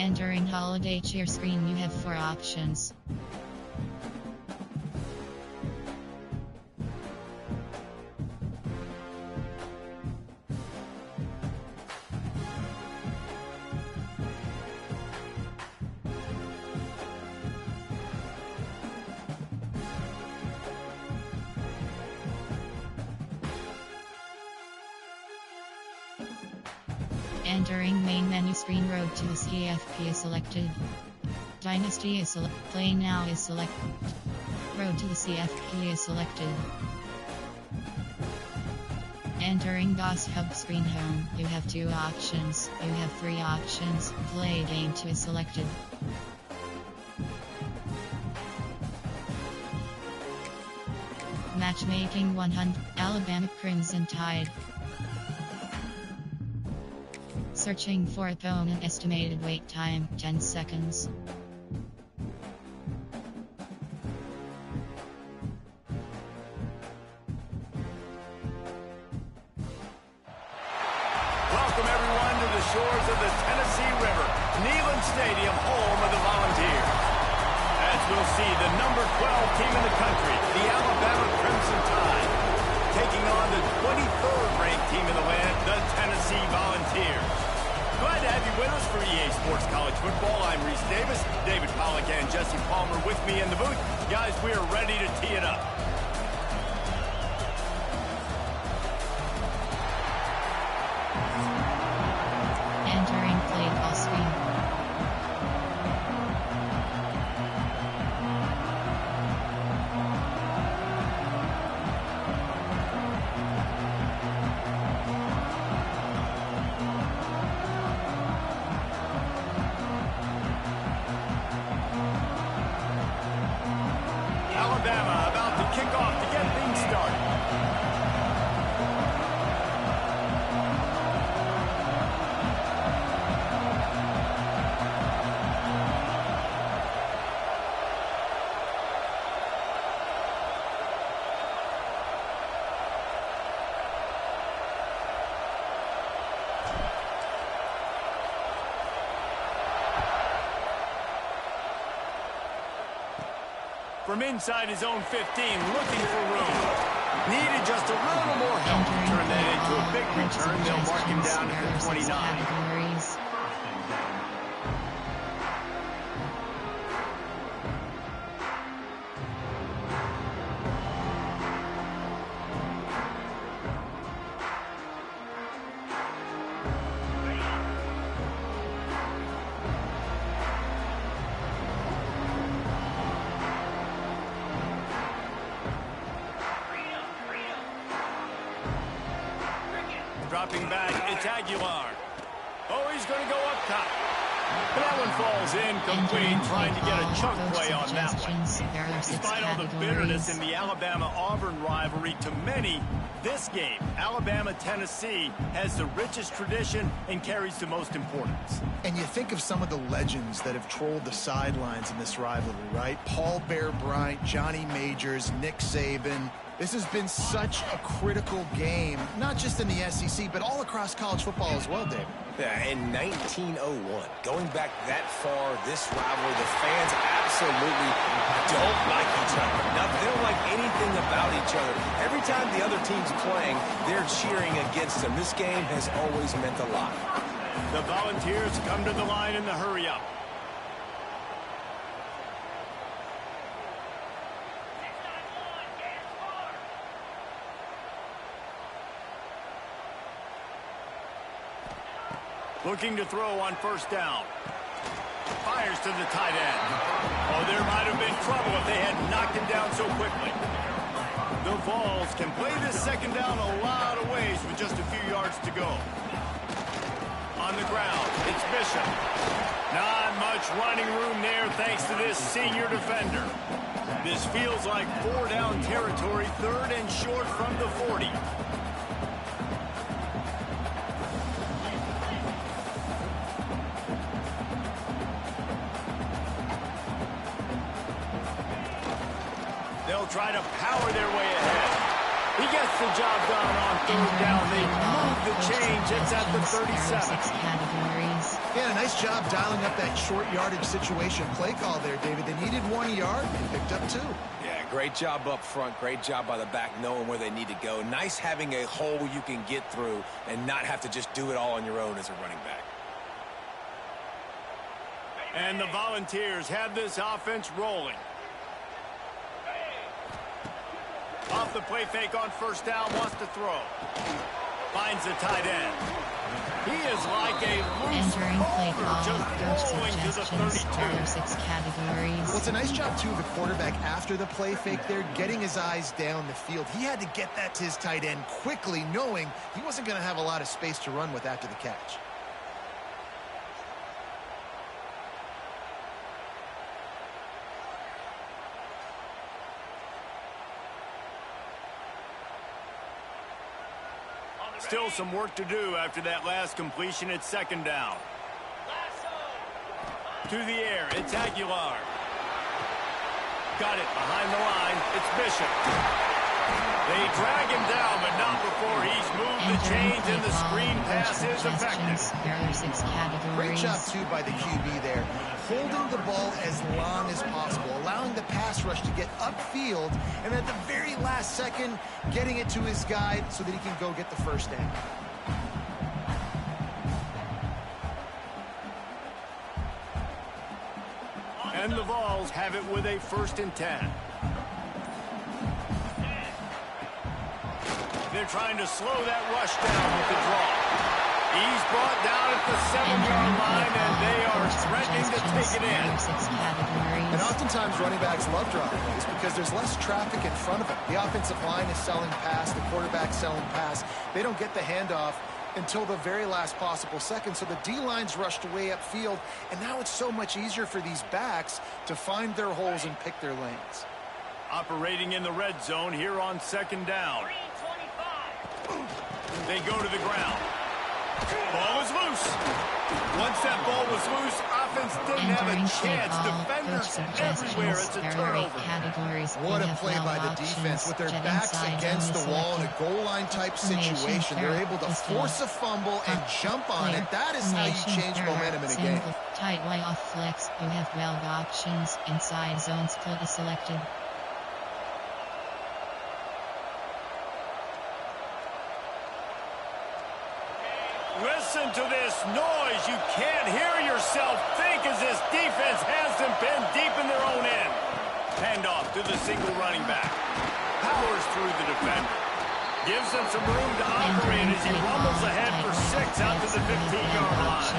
And during holiday cheer screen you have 4 options. And during main menu screen, Road to the CFP is selected. Dynasty is selected. Play Now is selected. Road to the CFP is selected. And during DOS Hub screen home, you have 2 options. You have 3 options. Play Game 2 is selected. Matchmaking 100. Alabama Crimson Tide. Searching for opponent. Estimated wait time 10 seconds. Welcome everyone to the shores of the Tennessee River, Neyland Stadium, home of the Volunteers. As we'll see, the number 12 team in the country, the Alabama Crimson Tide, taking on the 23rd ranked team in the land, the Tennessee Volunteers. Glad to have you with us for EA Sports College Football. I'm Reese Davis, David Pollack and Jesse Palmer with me in the booth. Guys, we are ready to tee it up. Entering play call screen. Alabama about to kick off to get things started. From inside his own 15, looking for room. Needed just a little more help to turn that into a big return. They'll mark him down at the 29. Categories. Dropping back, it's Aguilar. Oh, he's going to go up top. But that one falls incomplete, trying to get a chunk play on that one. Despite all the bitterness in the Alabama-Auburn rivalry, to many, this game, Alabama-Tennessee, has the richest tradition and carries the most importance. And you think of some of the legends that have trolled the sidelines in this rivalry, right? Paul Bear Bryant, Johnny Majors, Nick Saban. This has been such a critical game, not just in the SEC, but all across college football as well, David. Yeah, in 1901, going back that far, this rivalry, the fans absolutely don't like each other. Now, they don't like anything about each other. Every time the other team's playing, they're cheering against them. This game has always meant a lot. The Volunteers come to the line in the hurry-up. Looking to throw on first down. Fires to the tight end. Oh, there might have been trouble if they had knocked him down so quickly. The Vols can play this second down a lot of ways with just a few yards to go. On the ground, it's Bishop. Not much running room there thanks to this senior defender. This feels like 4-down territory, third and short from the 40. They'll try to power their way ahead. He gets the job done on third down. They move the change. It's at the 37. Categories. Yeah, nice job dialing up that short yardage situation play call there, David. They needed 1 yard and picked up 2. Yeah, great job up front. Great job by the back knowing where they need to go. Nice having a hole you can get through and not have to just do it all on your own as a running back. And the Volunteers have this offense rolling. Off the play fake on first down, wants to throw. Finds the tight end. He is like a loose Entering play boulder, call. just Coach rolling to the suggestions. 32. There are 6 categories. Well, it's a nice job, too, of the quarterback after the play fake there, getting his eyes down the field. He had to get that to his tight end quickly, knowing he wasn't going to have a lot of space to run with after the catch. Still some work to do after that last completion at second down. To the air, it's Aguilar. Got it behind the line. It's Bishop. They drag him down, but not before he's moved the chains, and the screen pass is effective. There are 6 categories. Great job, too, by the QB there. Holding the ball as long as possible, allowing the pass rush to get upfield, and at the very last second, getting it to his guy so that he can go get the first down. And the Vols have it with a 1st and 10. They're trying to slow that rush down with the draw. He's brought down at the 7-yard line, and they are threatening to take it in. And oftentimes running backs love draw plays because there's less traffic in front of them. The offensive line is selling pass, the quarterback's selling pass. They don't get the handoff until the very last possible second, so the D-line's rushed away upfield, and now it's so much easier for these backs to find their holes and pick their lanes. Operating in the red zone here on second down. They go to the ground. Ball is loose. Once that ball was loose, offense didn't have a chance. Defenders everywhere. It's a turnover. What a play by the defense. With their backs against the wall in a goal line type situation, they're able to force a fumble and jump on it. That is how you change momentum in a game. Tight Y off flex. You have 12 options. Inside zone split is selected. Listen to this noise. You can't hear yourself think as this defense has them pinned deep in their own end. Handoff to the single running back. Powers through the defender. Gives them some room to operate as he rumbles ahead for 6 out to the 15-yard line.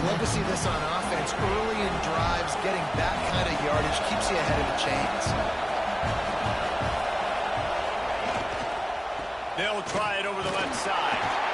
Love to see this on offense. Early in drives, getting that kind of yardage keeps you ahead of the chains. They'll try it over the left side.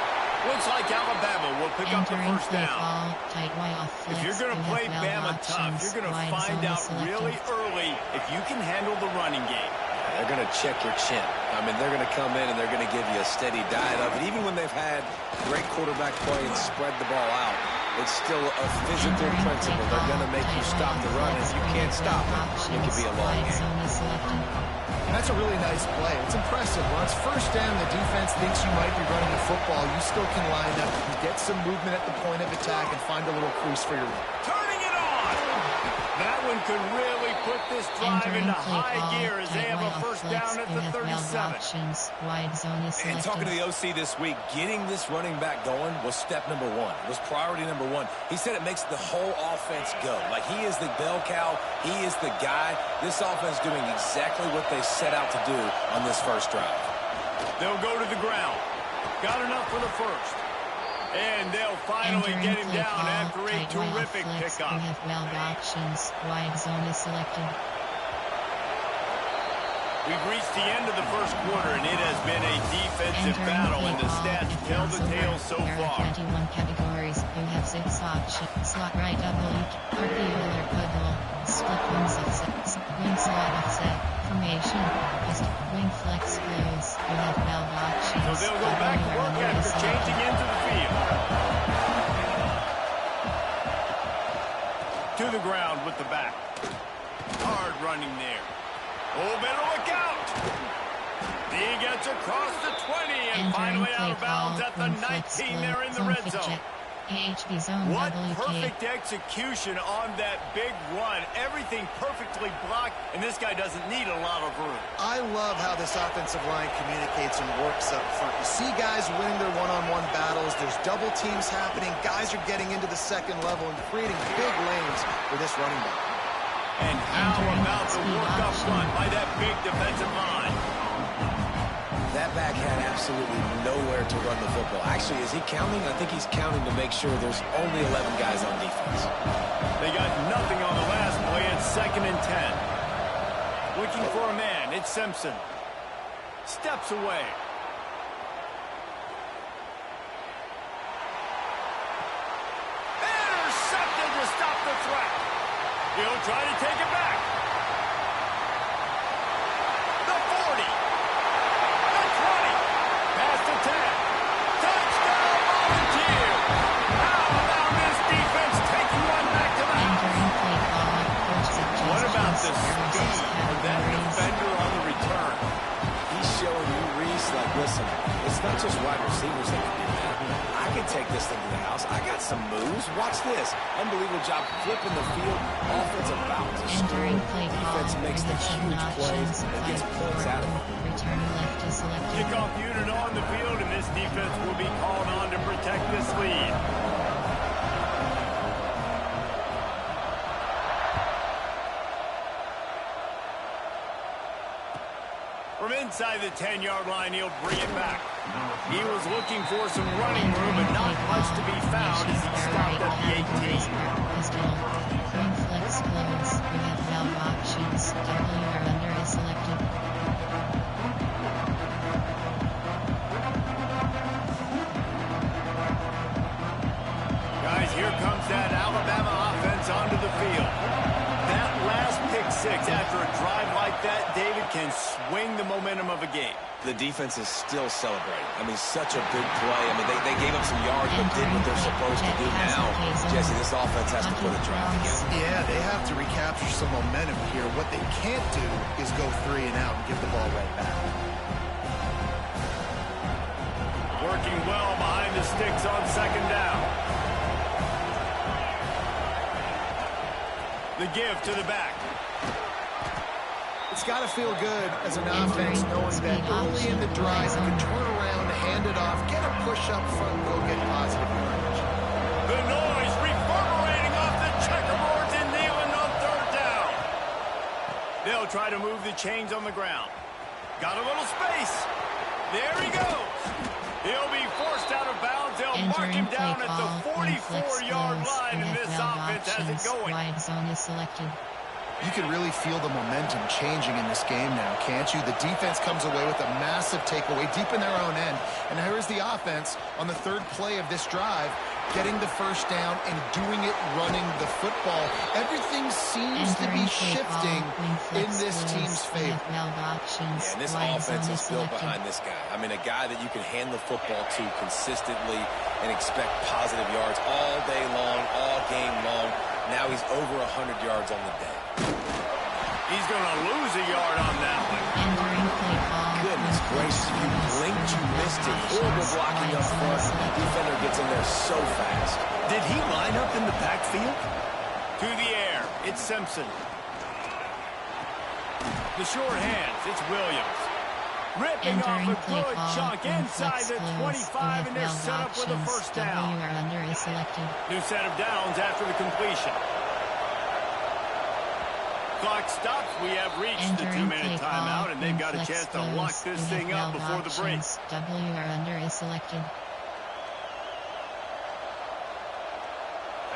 Looks like Alabama will pick up the first down. If you're going to play Bama tough, you're going to find out really early if you can handle the running game. They're going to check your chin. I mean, they're going to come in and they're going to give you a steady diet of it. Even when they've had great quarterback play and spread the ball out, it's still a physical principle. They're going to make you stop the run. If you can't stop it, it could be a long game. And that's a really nice play. It's impressive. When it's first down, the defense thinks you might be running the football. You still can line up, you can get some movement at the point of attack, and find a little crease for your run. Turning it on! That one could really put this drive into high gear as they have a first down at the 37. And talking to the OC this week, getting this running back going was step number 1. It was priority number 1. He said it makes the whole offense go. Like, he is the bell cow. He is the guy. This offense doing exactly what they set out to do on this first drive. They'll go to the ground. Got enough for the first. And they'll finally get him down after a terrific pickup. We have 12 options. Wide zone is selected. We've reached the end of the first quarter, and it has been a defensive battle, and the stats tell the tale so far. 21 categories. You have 6 options. Slot right oblique, arcular puddle, split wings offset, wing slot offset, formation, wing flex close. You have 12 options. So they'll go back to work after changing into the field. To the ground with the back. Hard running there. Oh, better look out. He gets across the 20 and finally out of bounds at the 19 there in the red zone. AHB zone. What WK. perfect execution on that big run. Everything perfectly blocked, and this guy doesn't need a lot of room. I love how this offensive line communicates and works up front. You see guys winning their one-on-one battles. There's double teams happening. Guys are getting into the second level and creating big lanes for this running back. And how about the work up front by that big defensive line? That back had absolutely nowhere to run the football. Actually, is he counting? I think he's counting to make sure there's only 11 guys on defense. They got nothing on the last play. It's 2nd and 10. Looking for a man. It's Simpson. Steps away. Intercepted to stop the threat. He'll try to take it back. The 40. The 20. Past the 10. Touchdown, Volunteer. How about this defense taking one back to the house? What about the speed of that defender on the return? He's showing you, Reese, like, listen, it's not just wide receivers that can do that. I can take this thing to the house. I got some moves. Watch this. Unbelievable job flipping the field. Offense about to score. Defense makes the huge plays and gets points out of it. Return left is selected. Kickoff unit on the field, and this defense will be called on to protect this lead. From inside the 10-yard line, he'll bring it back. He was looking for some running room, but not much to be found as he stopped at the 18. Flex close. We have valve options. WR under is selected. Guys, here comes that Alabama offense onto the field. That last pick six after a drive like that, David, can swing the momentum of a game. The defense is still celebrating. I mean, such a big play. I mean, they gave up some yards, but did what they're supposed to do. Now, Jesse, this offense has to put a drive together. Yeah, they have to recapture some momentum here. What they can't do is go 3 and out and give the ball right back. Working well behind the sticks on 2nd down. The give to the back. It's got to feel good as an offense knowing that early in the drive you can turn around, hand it off, get a push up front, go get positive yardage. The noise reverberating off the checkerboards and kneeling on 3rd down. They'll try to move the chains on the ground. Got a little space. There he goes. He'll be forced out of bounds. They'll mark him down at the 44-yard line, and this offense has it going. Wide zone is selected. You can really feel the momentum changing in this game now, can't you? The defense comes away with a massive takeaway deep in their own end. And here's the offense on the 3rd play of this drive, getting the 1st down and doing it running the football. Everything seems to be shifting in this team's favor. Yeah, and this offense is built behind this guy. I mean, a guy that you can hand the football to consistently and expect positive yards all day long, all game long. Now he's over 100 yards on the day. He's going to lose a yard on that one. Goodness gracious, you blinked, you missed it. Horrible blocking up front. The defender gets in there so fast. Did he line up in the backfield? To the air, it's Simpson. The short hands, it's Williams. Ripping off a good chunk inside the 25, and they're set up with a 1st down. New set of downs after the completion. Clock stops. We have reached the 2-minute timeout, and they've got a chance to lock this thing up before the break. WR under is selected.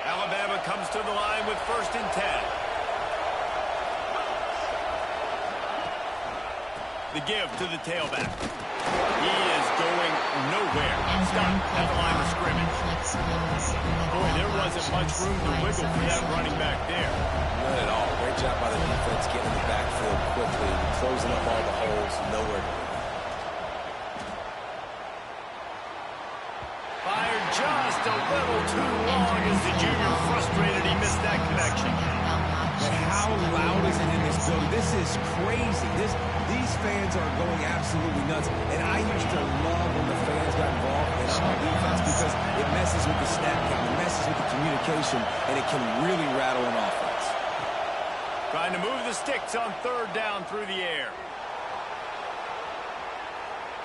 Alabama comes to the line with 1st and 10. The give to the tailback. He is going nowhere. Stop at the line of scrimmage. Boy, there wasn't much room to wiggle for that running back there. Not at all. Great job by the defense getting in the backfield quickly, closing up all the holes, nowhere to go. Fired just a little too long as the junior frustrated. He missed that connection. options. How loud is it in this building? This is crazy. These fans are going absolutely nuts. And I used to love when the fans got involved in our defense because it messes with the snap count, it messes with the communication, and it can really rattle an offense. Trying to move the sticks on third down through the air.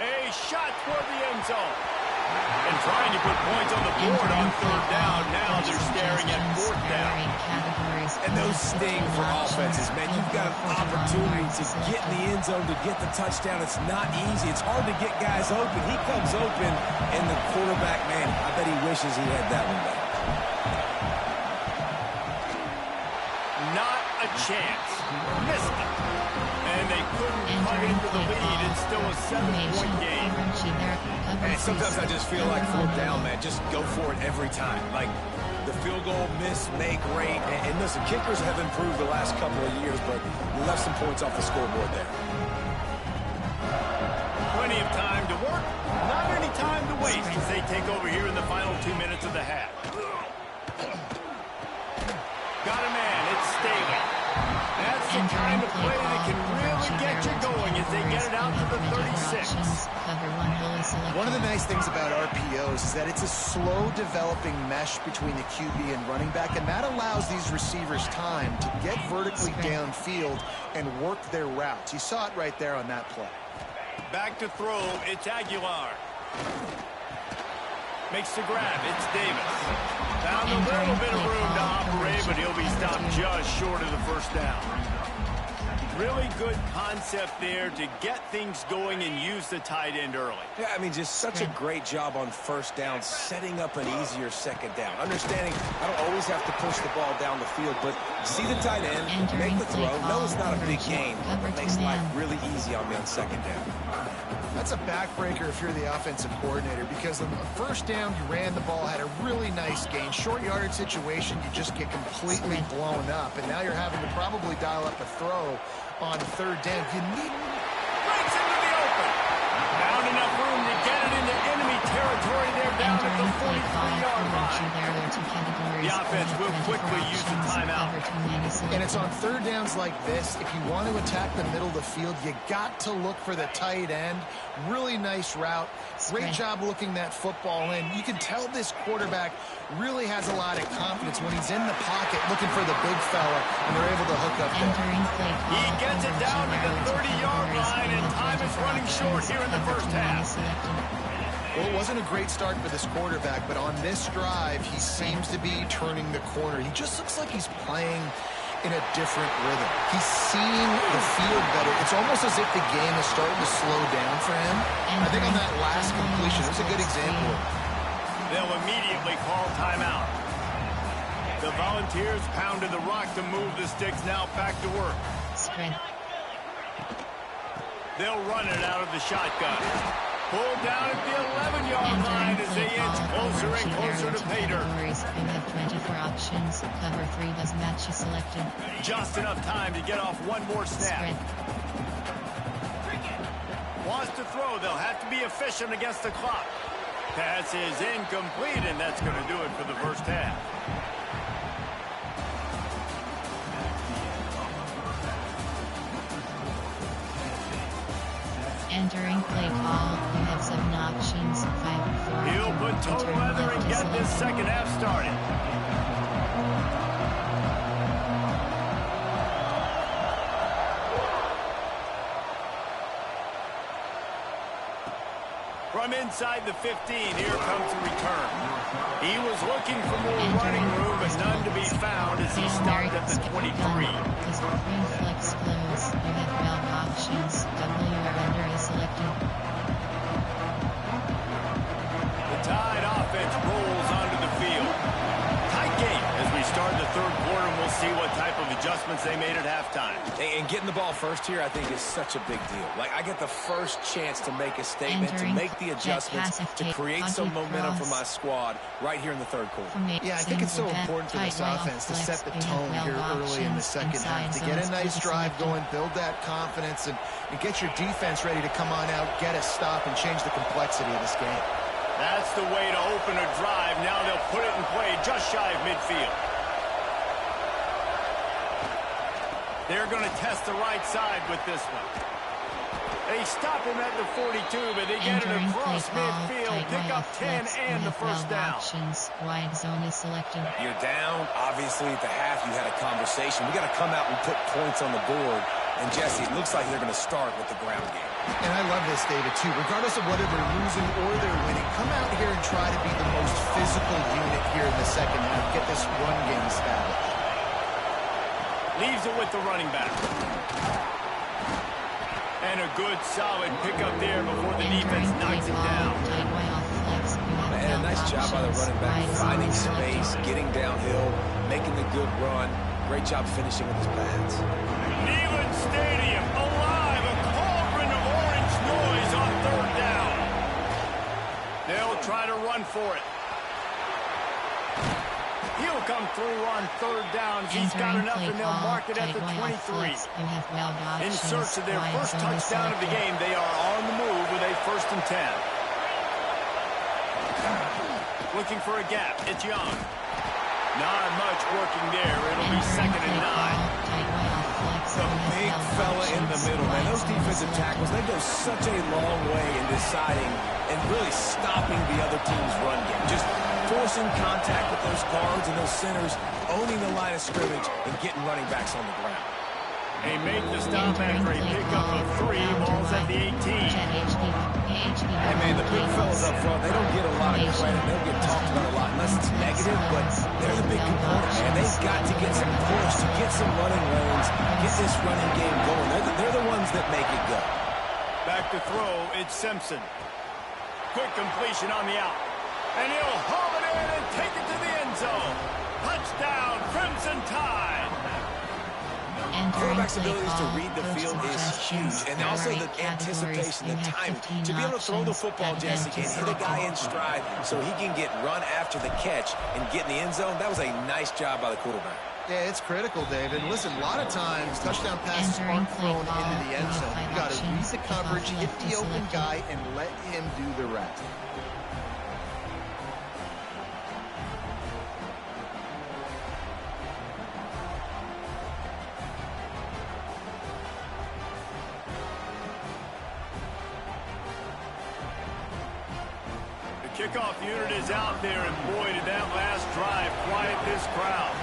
A shot toward the end zone. And trying to put points on the board on third down. Now they're staring at fourth down. And those sting for offenses, man. You've got an opportunity to get in the end zone, to get the touchdown. It's not easy. It's hard to get guys open. He comes open, and the quarterback, man, I bet he wishes he had that one back. Not a chance. Missed it. And they couldn't cut into the lead. It's still a 7-point game. And sometimes I just feel like fourth down, man. Just go for it every time. Like the field goal miss, make rate. And listen, kickers have improved the last couple of years, but you left some points off the scoreboard there. Plenty of time to work. Not any time to waste as they take over here in the final 2 minutes of the half. Got a man. It's Staley. That's the kind of play that can really get you going as they get it out to the 36. One of the nice things about RPOs is that it's a slow developing mesh between the QB and running back, and that allows these receivers time to get vertically downfield and work their routes. You saw it right there on that play. Back to throw. It's Aguilar. Makes the grab. It's Davis. Found a little bit of room to operate, but he'll be stopped just short of the first down. Really good concept there to get things going and use the tight end early. Yeah, I mean, just such a great job on first down, setting up an easier second down. Understanding I don't always have to push the ball down the field, but see the tight end, make the throw. No, it's not a big gain, but it makes life really easy on me on second down. That's a backbreaker if you're the offensive coordinator, because on the first down, you ran the ball, had a really nice gain. Short yardage situation, you just get completely blown up, and now you're having to probably dial up a throw on third down. You need... Breaks into the open. Found enough room to get it into enemy territory there down at the 43-yard line. The offense will quickly use the timeout. And it's on third downs like this. If you want to attack the middle of the field, you got to look for the tight end. Really nice route. Great job looking that football in. You can tell this quarterback really has a lot of confidence when he's in the pocket looking for the big fella, and they're able to hook up there. He gets it down to the 30-yard line, and time is running short here in the first half. Well, it wasn't a great start for this quarterback, but on this drive, he seems to be turning the corner. He just looks like he's playing in a different rhythm. He's seeing the field better. It's almost as if the game is starting to slow down for him. I think on that last completion, it was a good example. They'll immediately call timeout. The Volunteers pounded the rock to move the sticks, now back to work. They'll run it out of the shotgun. Pulled down at the 11-yard line as they inch closer and closer to pay dirt. You have 24 options. Cover 3 has match selected. Just enough time to get off one more snap. Wants to throw. They'll have to be efficient against the clock. Pass is incomplete, and that's going to do it for the first half. Entering play call. You have 7 options. 5, 4. He'll put total leather and get this second half started. From inside the 15, here comes the return. He was looking for more running room, but none to be found as he stopped at the 23. Is green flex close. You have 12 options. WR under is selected. The Tide offense rolls onto the field. Tight game as we start the third quarter, and we'll see what type of adjustments they made at halftime. And getting the ball first here, I think, is such a big deal. Like, I get the first chance to make a statement, to make the adjustments, to create some momentum for my squad right here in the third quarter. Yeah, I think it's so important for this offense to set the tone here early in the second half, to get a nice drive going, build that confidence, and get your defense ready to come on out, get a stop, and change the complexity of this game. That's the way to open a drive. Now they'll put it in play just shy of midfield. They're going to test the right side with this one. They stop him at the 42, but they get it across midfield. Pick up 10 and the first down. Options. Wide zone is selected. You're down. Obviously, at the half, you had a conversation. We got to come out and put points on the board. And, Jesse, it looks like they're going to start with the ground game. And I love this, David, too. Regardless of whether they're losing or they're winning, come out here and try to be the most physical unit here in the second half. Get this run game established. Leaves it with the running back. And a good, solid pickup there before the defense knocks it down. And a nice job by the running back, finding space, getting downhill, making the good run. Great job finishing with his pads. Neyland Stadium, alive, a cauldron of orange noise on third down. They'll try to run for it. He'll come through on third down. He's got enough, and they'll mark it at the 23. In search of their first touchdown of the game, they are on the move with a 1st and 10. Looking for a gap. It's Young. Not much working there. It'll be 2nd and 9. The big fella in the middle, man. Those defensive tackles, they go such a long way in deciding and really stopping the other team's run game. Just forcing contact with those guards and those centers, owning the line of scrimmage, and getting running backs on the ground. They make the stop after a pickup of 3. Ball's at the 18. Hey, man, the big fellas up front, they don't get a lot of credit. They don't get talked about a lot unless it's negative, but they're the big component, man. They've got to get some push, to get some running lanes, get this running game going. They're the ones that make it go. Back to throw, it's Simpson. Quick completion on the out. And he'll haul it in and take it to the end zone. Touchdown, Crimson Tide. Quarterback's abilities to read the field is huge, and also the anticipation, the time to be able to throw the football, Jesse, and hit a guy in stride so he can get run after the catch and get in the end zone. That was a nice job by the quarterback. Yeah, it's critical, David. Listen, a lot of times touchdown passes aren't thrown into the end zone. You got to read the coverage, hit the open guy, and let him do the rest. Kickoff unit is out there, and boy, did that last drive quiet this crowd.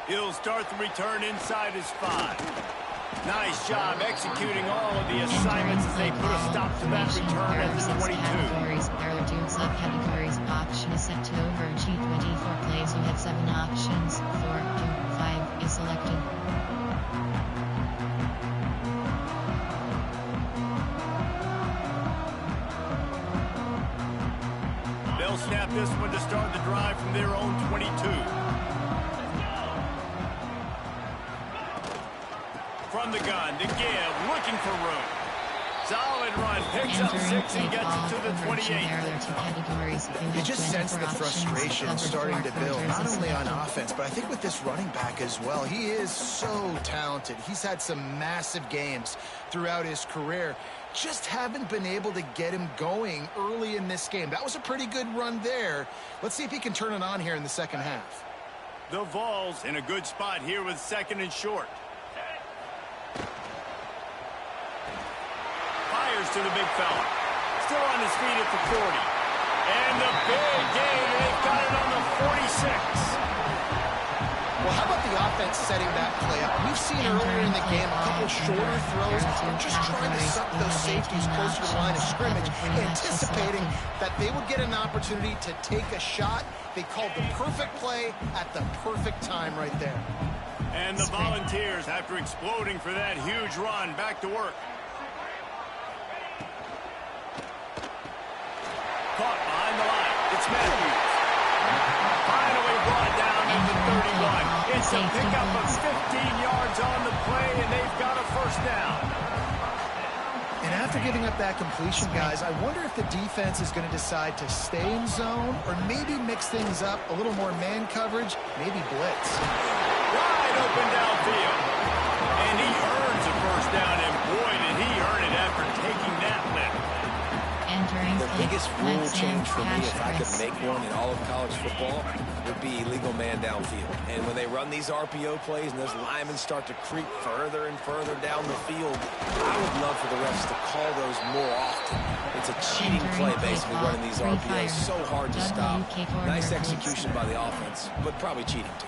He'll start the return inside his 5. Nice job executing all of the assignments as they put a stop to that return at the 22. Subcategories. Option is set to over G24 plays. You have 7 options. 4, 2, 5 is selected. They'll snap this one to start the drive from their own 22. From the gun, to give, looking for room. Solid run, picks up 6 and gets it to the 28. You just sense the frustration starting to build, not only on offense, but I think with this running back as well. He is so talented. He's had some massive games throughout his career. Just haven't been able to get him going early in this game. That was a pretty good run there. Let's see if he can turn it on here in the second half. The Vols in a good spot here with 2nd and short. Fires to the big fella. Still on his feet at the 40. And the big gain, and they've got it on the 46. Well, how about the offense setting that play up? We've seen earlier in the game a couple shorter throws, just trying to suck those safeties closer to the line of scrimmage, anticipating that they would get an opportunity to take a shot. They called the perfect play at the perfect time right there. And the Volunteers, after exploding for that huge run, back to work. Caught behind the line. It's Matthews. Finally brought down at the 31. It's a pickup of 15 yards on the play, and they've got a first down. And after giving up that completion, guys, I wonder if the defense is going to decide to stay in zone or maybe mix things up, a little more man coverage, maybe blitz. Wide open downfield. And he earns a first down, and boy, did he earn it. The biggest rule change for me, if I could make one in all of college football, would be illegal man downfield. And when they run these RPO plays and those linemen start to creep further and further down the field, I would love for the refs to call those more often. It's a cheating play, basically, running these RPOs. So hard to stop. Nice execution by the offense, but probably cheating too.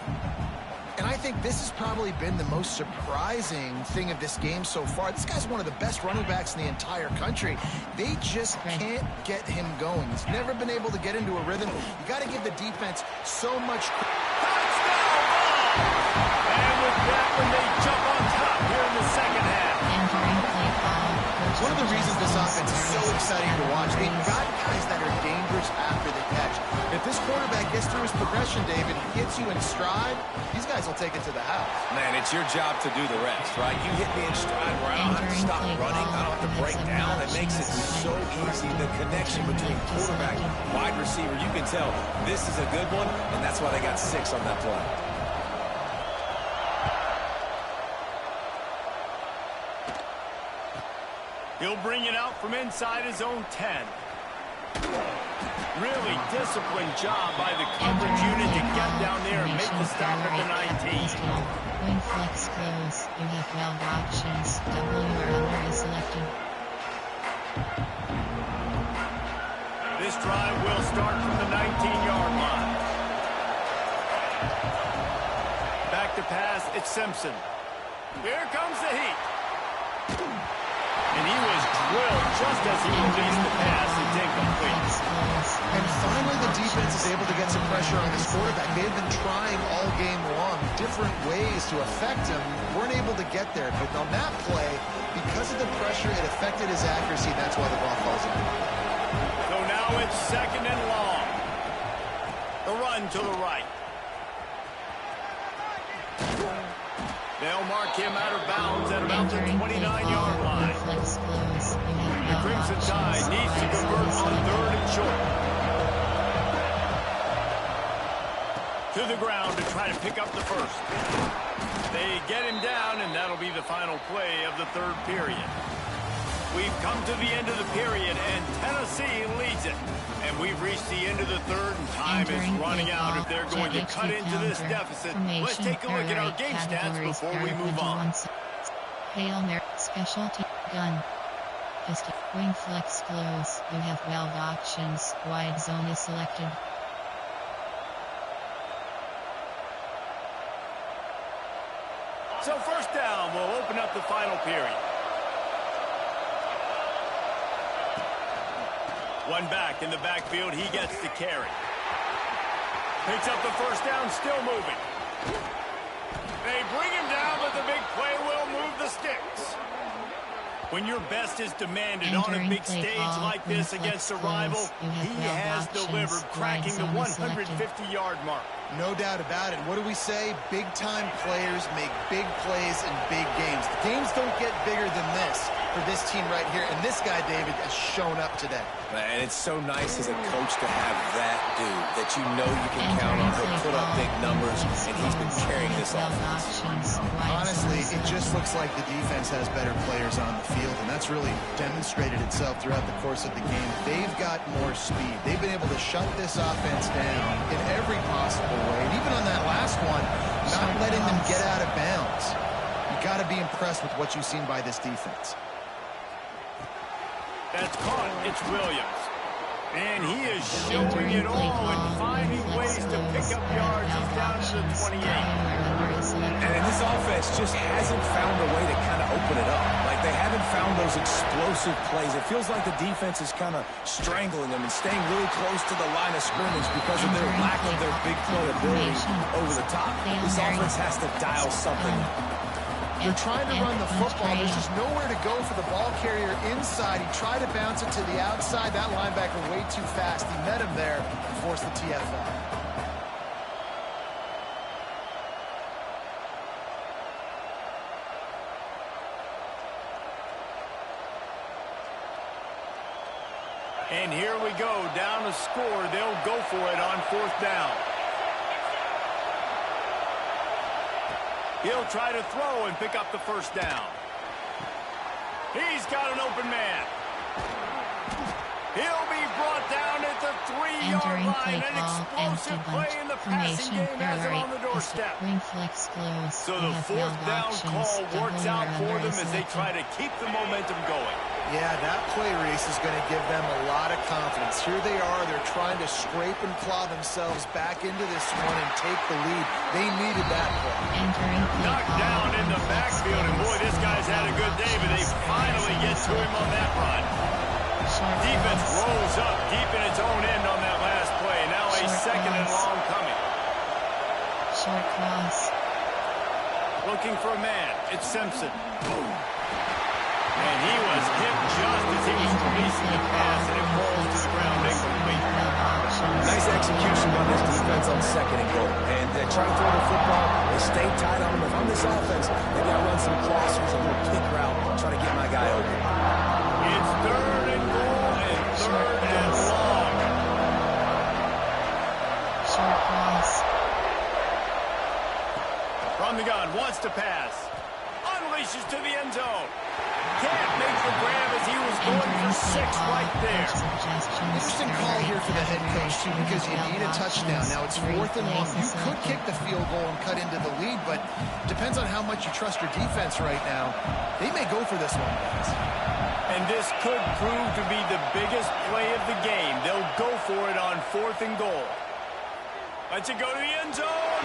And I think this has probably been the most surprising thing of this game so far. This guy's one of the best running backs in the entire country. They just can't get him going. He's never been able to get into a rhythm. You got to give the defense so much. Touchdown ball! And with that one, they jump on top here in the second half. One of the reasons this offense is so exciting to watch, they've got guys that are dangerous after the catch. If this quarterback gets through his progression, David, gets you in stride, these guys will take it to the house. Man, it's your job to do the rest, right? You hit me in stride where I don't have to stop running. I don't have to break down. It makes it so easy. The connection between quarterback and wide receiver, you can tell this is a good one, and that's why they got 6 on that play. He'll bring it out from inside his own 10. Really disciplined job by the coverage unit to get down there and make the stop at the 19. Wing flex close. You have 12 options. WR is selected. This drive will start from the 19-yard line. Back to pass, it's Simpson. Here comes the heat. And he was drilled just as he released the pass. It's incomplete. And finally, the defense is able to get some pressure on this quarterback. They've been trying all game long different ways to affect him. Weren't able to get there. But on that play, because of the pressure, it affected his accuracy. That's why the ball falls in. So now it's second and long. The run to the right. They'll mark him out of bounds at about the 29-yard line. The Crimson Tide needs to convert on 3rd and short. To the ground to try to pick up the first. They get him down, and that'll be the final play of the 3rd period. We've come to the end of the period, and Tennessee leads it. And we've reached the end of the 3rd, and time is running out if they're going to cut into this deficit. Let's take a look at our game stats before we move on. Hail Mary, specialty, gun. Pistol, wing flex close. You have 12 options. Wide zone is selected. So first down, we'll open up the final period. One back in the backfield, he gets the carry. Picks up the first down, still moving. They bring him down, but the big play will move the sticks. When your best is demanded on a big stage like this against a rival, he has delivered, cracking the 150-yard mark. No doubt about it. What do we say? Big-time players make big plays in big games. The games don't get bigger than this for this team right here, and this guy, David, has shown up today. And it's so nice as a coach to have that dude that you know you can count on. He'll put up big numbers, and he's been carrying this offense. Honestly, it just looks like the defense has better players on the field, and that's really demonstrated itself throughout the course of the game. They've got more speed. They've been able to shut this offense down in every possible way, and even on that last one, not letting them get out of bounds. You got to be impressed with what you've seen by this defense. That's caught. It's Williams. And he is showing it all and finding ways to pick up yards. He's down to the 28. And this offense just hasn't found a way to kind of open it up. Like, they haven't found those explosive plays. It feels like the defense is kind of strangling them and staying really close to the line of scrimmage because of their lack of their big play ability over the top. This offense has to dial something up. They're trying to run the football. There's just nowhere to go for the ball carrier inside. He tried to bounce it to the outside. That linebacker way too fast. He met him there and forced the TFL. And here we go. Down to score. They'll go for it on 4th down. He'll try to throw and pick up the first down. He's got an open man. He'll be brought down at the 3-yard Entering line. play An call, explosive empty play bunch, in the passing formation, game has him Ferrari, on the doorstep. wing flex close, So the NFL 4th down options, call works double out or for other them as they selected. try to keep the momentum going. Yeah, that play race is going to give them a lot of confidence. Here they are. They're trying to scrape and claw themselves back into this one and take the lead. They needed that play. Entering play Knocked call, down in the flex backfield, and boy, close, this guy's had a good day, but they options, finally get to him on that run. short Defense cross, rolls up deep in its own end on that last play. Now a Short second and cross. long coming. short cross, Looking for a man. It's Simpson. And he was hit just as he was releasing the pass, and it falls to the ground incomplete. Nice execution on this defense on 2nd and goal. And they try to throw the football. They stay tight on them. If I'm this offense, they got to run some crossers, a little kick route, try to get my guy open. It's 3rd and goal and 3rd and long. short cross, From the gun, wants to pass. Unleashes to the end zone. Can't make the grab as he was going for entering play 6 call, right there. coach suggestions, Interesting call here for the head coach, too, because you need a touchdown. Now, it's 4th and 1. You could kick the field goal and cut into the lead, but depends on how much you trust your defense right now. They may go for this one, guys. And this could prove to be the biggest play of the game. They'll go for it on 4th and goal. Lets it go to the end zone.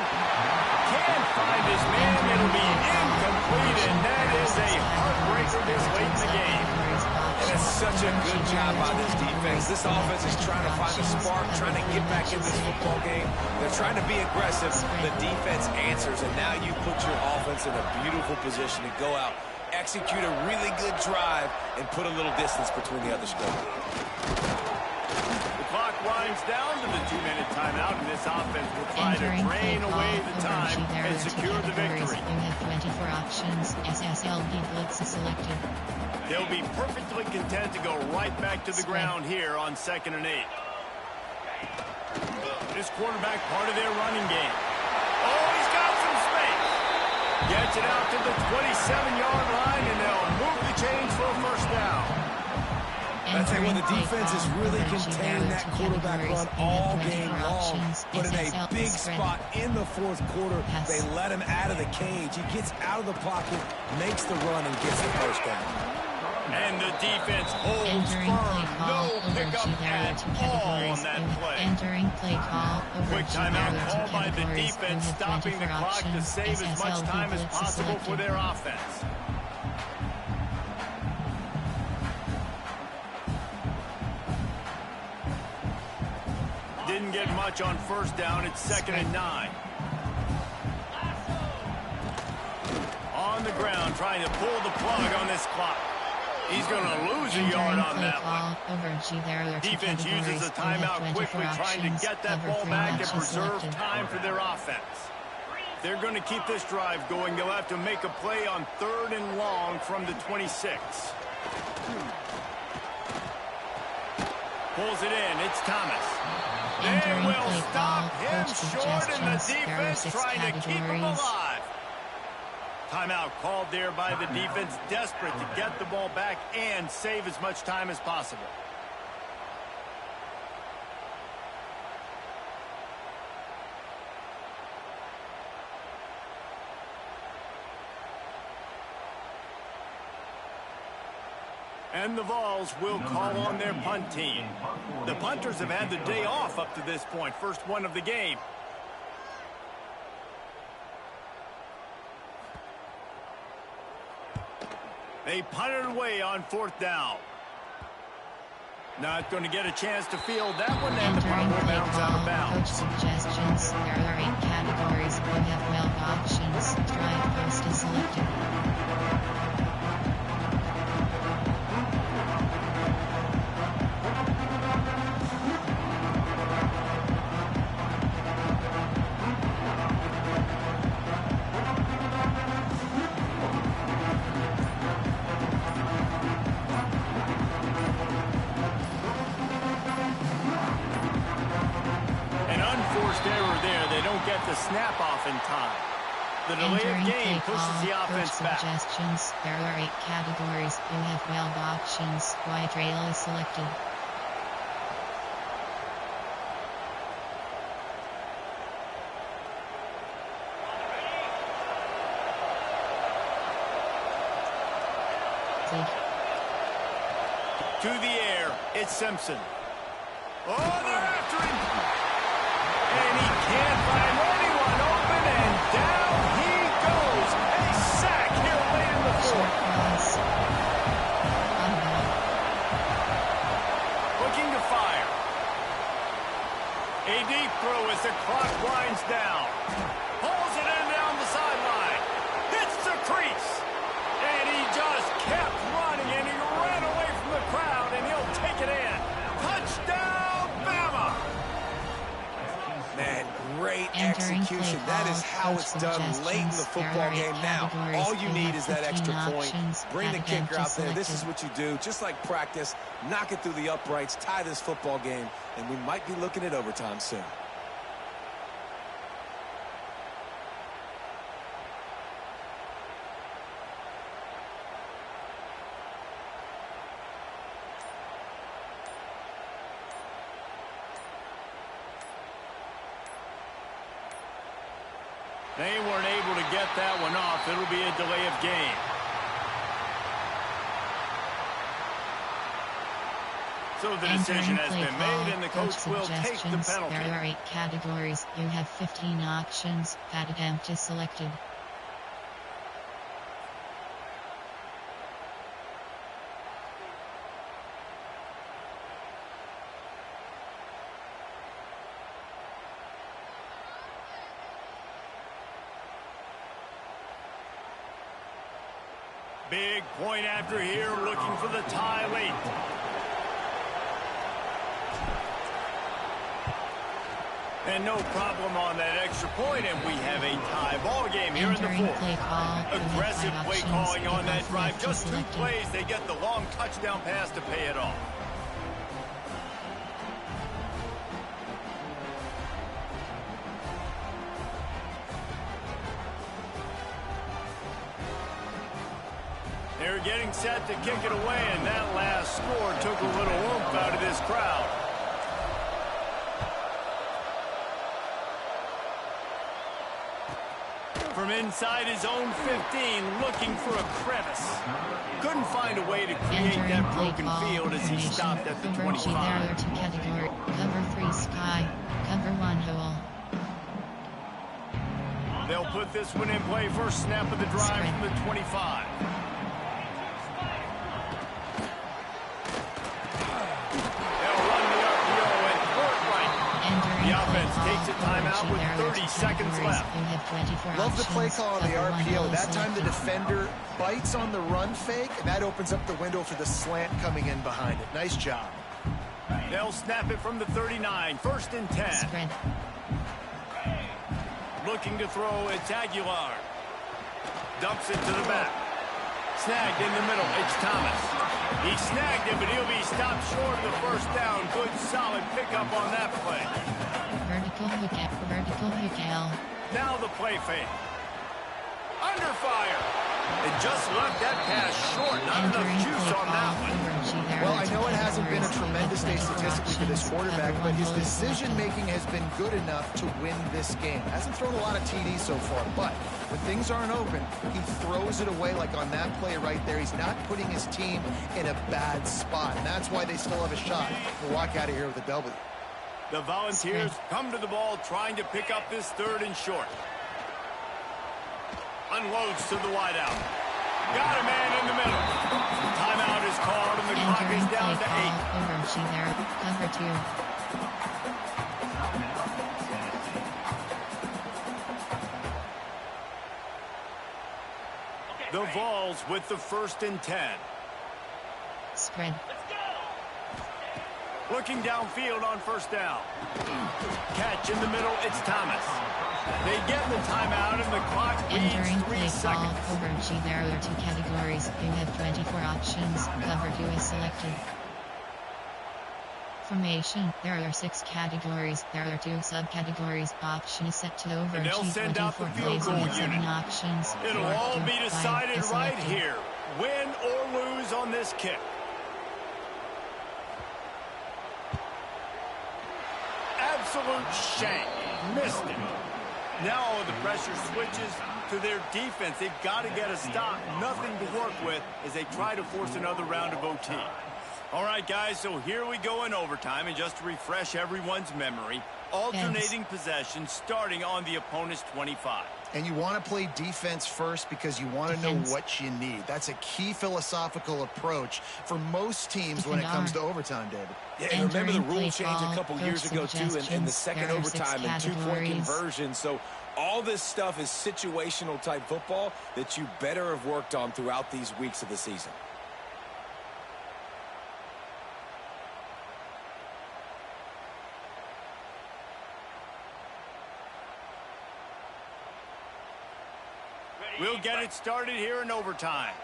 Can't find his man. It'll be incomplete, and that is a heartbreaker this late in the game. And it's such a good job by this defense. This offense is trying to find a spark, trying to get back in this football game. They're trying to be aggressive. The defense answers, and now you put your offense in a beautiful position to go out, execute a really good drive, and put a little distance between the other squad. The clock winds down to the 2-minute timeout, and this offense will try to Entering play drain call, away the time overshoot and error to secure the categories. victory. You have 24 options, SSLD blitz is selected. They'll be perfectly content to go right back to the ground here on 2nd and 8. This quarterback part of their running game. Oh, he's got some space. Gets it out to the 27-yard line, and they'll move the chains for a 1st down. I tell you what, the Entering defense play has call, really overshoot contained error that to quarterback categories. run You have all 24 game long. options, But in a SSL big spread. spot in the 4th quarter, Pass. they let him out of the cage. He gets out of the pocket, makes the run, and gets the 1st down. And the defense holds Entering play firm. call, No pickup overshoot error at to all on categories. that You have play. entering play call, Quick overshoot timeout error to called by the categories. defense, You have stopping the 24 clock to options, save as much SSLD time as blitz is possible for selected. their offense. Didn't get much on 1st down. It's 2nd and 9. On the ground, trying to pull the plug on this clock. He's going to lose a yard on that one. Defense uses the timeout quickly, trying to get that ball back and preserve time for their offense. They're going to keep this drive going. They'll have to make a play on 3rd and long from the 26. Pulls it in. It's Thomas. They Entering will play stop call, him coach short, and the suggestions, there are defense 6 trying to keep him categories. alive. Timeout called there by the defense, desperate to get the ball back and save as much time as possible. And the Vols will call on their punt team. The punters have had the day off up to this point, first one of the game. They punted away on 4th down. Not going to get a chance to field that one, and the punt will bounce out of bounds. Coach suggestions. There are 8 categories. You have 12 options. Strike post is selected. An unforced error there. They don't get the snap off in time. The delay of Entering game play pushes the call, offense coach back. suggestions. There are 8 categories. You have 12 options. Wide rail is selected. To the air, it's Simpson. Oh, they're after him. And he can't find anyone open, and down he goes. A sack here late in the fourth. Looking to fire. A deep throw as the clock winds down. Pulls it in down the sideline. Hits the crease. And he just kept running, and he ran away from the crowd, and he'll take it in. Touchdown, Bama! Man, great execution. That is how it's done late in the football game. Now, all you need is that extra point. Bring the kicker out there. This is what you do. Just like practice, knock it through the uprights, tie this football game, and we might be looking at overtime soon. They weren't able to get that one off. It'll be a delay of game. So the decision has been made, and the coach will take the penalty. There are 8 categories. You have 15 options. Bad attempt is selected. Big point after here, looking for the tie late. And no problem on that extra point, and we have a tie ball game here in the fourth. Aggressive play calling on that drive. Just 2 plays, they get the long touchdown pass to pay it off. They're getting set to kick it away, and that last score took a little oomph out of this crowd. From inside his own 15, looking for a crevice. Couldn't find a way to create that broken field as he stopped at the 25. There are 2 categories. Cover 3 sky, cover 1 hole. They'll put this one in play. First snap of the drive from the 25. Takes a timeout with 30 seconds left. Love the play call on the RPO. That time the defender bites on the run fake, and that opens up the window for the slant coming in behind it. Nice job. They'll snap it from the 39. First and 10. Spread. Looking to throw, it's Aguilar. Dumps it to the back. Snagged in the middle, it's Thomas. He snagged it, but he'll be stopped short of the first down. Good, solid pickup on that play. Vertical hook L. Now the play fake. Under fire. It just left that pass short. Not enough juice on that one. Well, I know it hasn't been a tremendous day statistically for this quarterback, but his decision-making has been good enough to win this game. Hasn't thrown a lot of TDs so far, but when things aren't open, he throws it away like on that play right there. He's not putting his team in a bad spot, and that's why they still have a shot to walk out of here with a W. The Volunteers come to the ball trying to pick up this 3rd and short. Unloads to the wideout. Got a man in the middle. Timeout is called, and the clock is down to 8. Cover 2. The Vols with the 1st and 10. Spread. Looking downfield on first down. Catch in the middle, it's Thomas. They get the timeout, and the clock reads 3 seconds. Over G, there are 2 categories. You have 24 options. Cover 2 is selected. Formation. There are 6 categories. There are 2 subcategories. Option is set to over and they'll G, send out the field goal unit. Options. It'll all be decided right here. Win or lose on this kick. Absolute shank. Missed it. Now the pressure switches to their defense. They've got to get a stop. Nothing to work with as they try to force another round of OT. All right, guys, so here we go in overtime, and just to refresh everyone's memory, alternating possession starting on the opponent's 25. And you want to play defense first because you want to know what you need. That's a key philosophical approach for most teams when it comes to overtime, David. Yeah, and remember the rule change a couple years ago, too, in the second overtime and two-point conversion. So all this stuff is situational-type football that you better have worked on throughout these weeks of the season. We'll get it started here in overtime.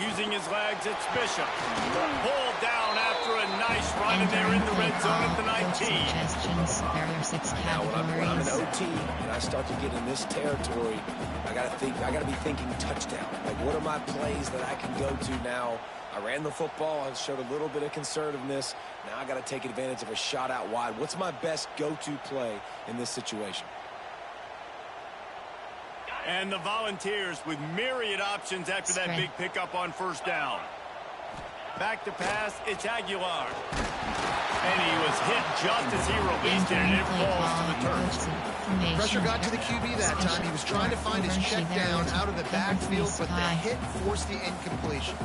Using his legs, it's Bishop. Pulled down after a nice run, and they're in the red zone at the 19. Now, when I'm in OT and I start to get in this territory, I gotta be thinking touchdown. Like, what are my plays that I can go to now? I ran the football. I showed a little bit of conservativeness. Now I got to take advantage of a shot out wide. What's my best go-to play in this situation? And the Volunteers with myriad options after that big pickup on first down. Back to pass, it's Aguilar. And he was hit just as he released it, and it falls to the turf. Pressure got to the QB that time. He was trying to find his check down out of the backfield, but the hit forced the incompletion.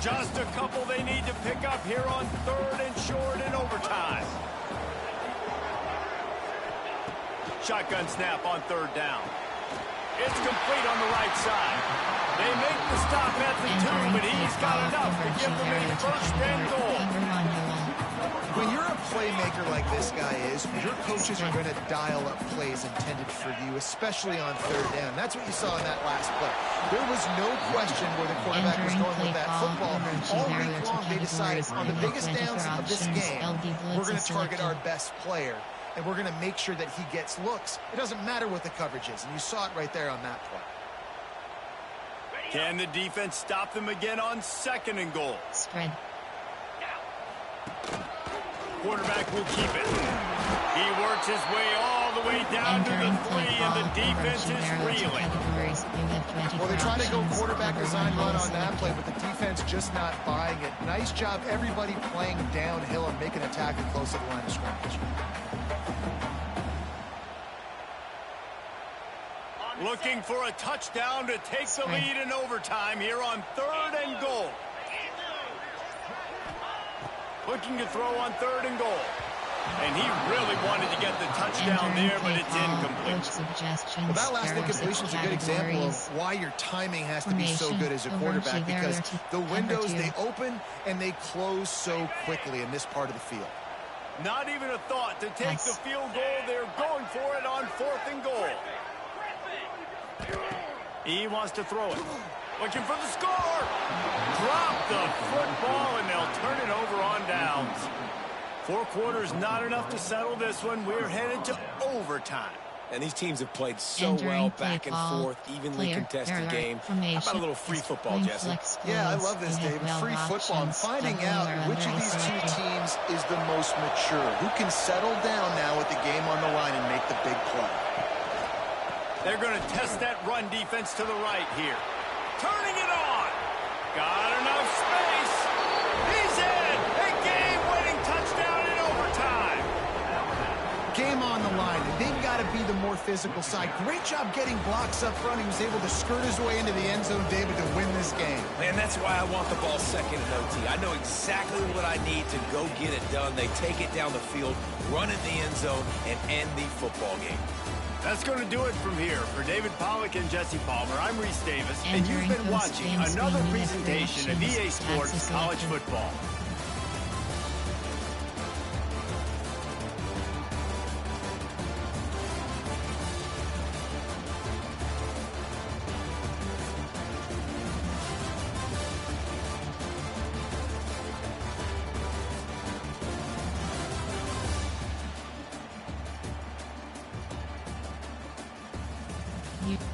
Just a couple they need to pick up here on 3rd and short in overtime. Shotgun snap on 3rd down. It's complete on the right side. They make the stop at the 2, but he's got enough to give them a 1st and goal. When you're a playmaker like this guy is, your coaches are going to dial up plays intended for you, especially on 3rd down. That's what you saw in that last play. There was no question where the quarterback was going with that football. All week long, they decided on the biggest downs of this game, we're going to target our best player, and we're going to make sure that he gets looks. It doesn't matter what the coverage is, and you saw it right there on that play. Can the defense stop them again on 2nd and goal? Spread. Quarterback will keep it. He works his way all the way down to the 3, and the defense is reeling. Well, they try to go quarterback design run on that play, but the defense just not buying it. Nice job, everybody playing downhill and making a tackle close to the line of scrimmage. Looking for a touchdown to take the lead in overtime here on 3rd and goal. Looking to throw on 3rd and goal. And he really wanted to get the touchdown there, but it's incomplete. Well, that last incompletion is a good example of why your timing has to be so good as a quarterback, because the windows, they open and they close so quickly in this part of the field. Not even a thought to take the field goal. They're going for it on 4th and goal. He wants to throw it. Looking for the score. Drop the football, and they'll turn it over on downs. 4 quarters, not enough to settle this one. We're headed to overtime. And these teams have played so well, back and forth, evenly contested game. How about a little free football, Jesse? Yeah, I love this, David. Free football. I'm finding out which of these 2 teams is the most mature. Who can settle down now with the game on the line and make the big play? They're going to test that run defense to the right here. Turning it on. Got enough space. He's in. A game-winning touchdown in overtime. Game on the line. They've got to be the more physical side. Great job getting blocks up front. He was able to skirt his way into the end zone, David, to win this game. Man, that's why I want the ball 2nd in OT. I know exactly what I need to go get it done. They take it down the field, run in the end zone, and end the football game. That's going to do it from here. For David Pollack and Jesse Palmer, I'm Reese Davis, and you've been watching another presentation of EA Sports College Football.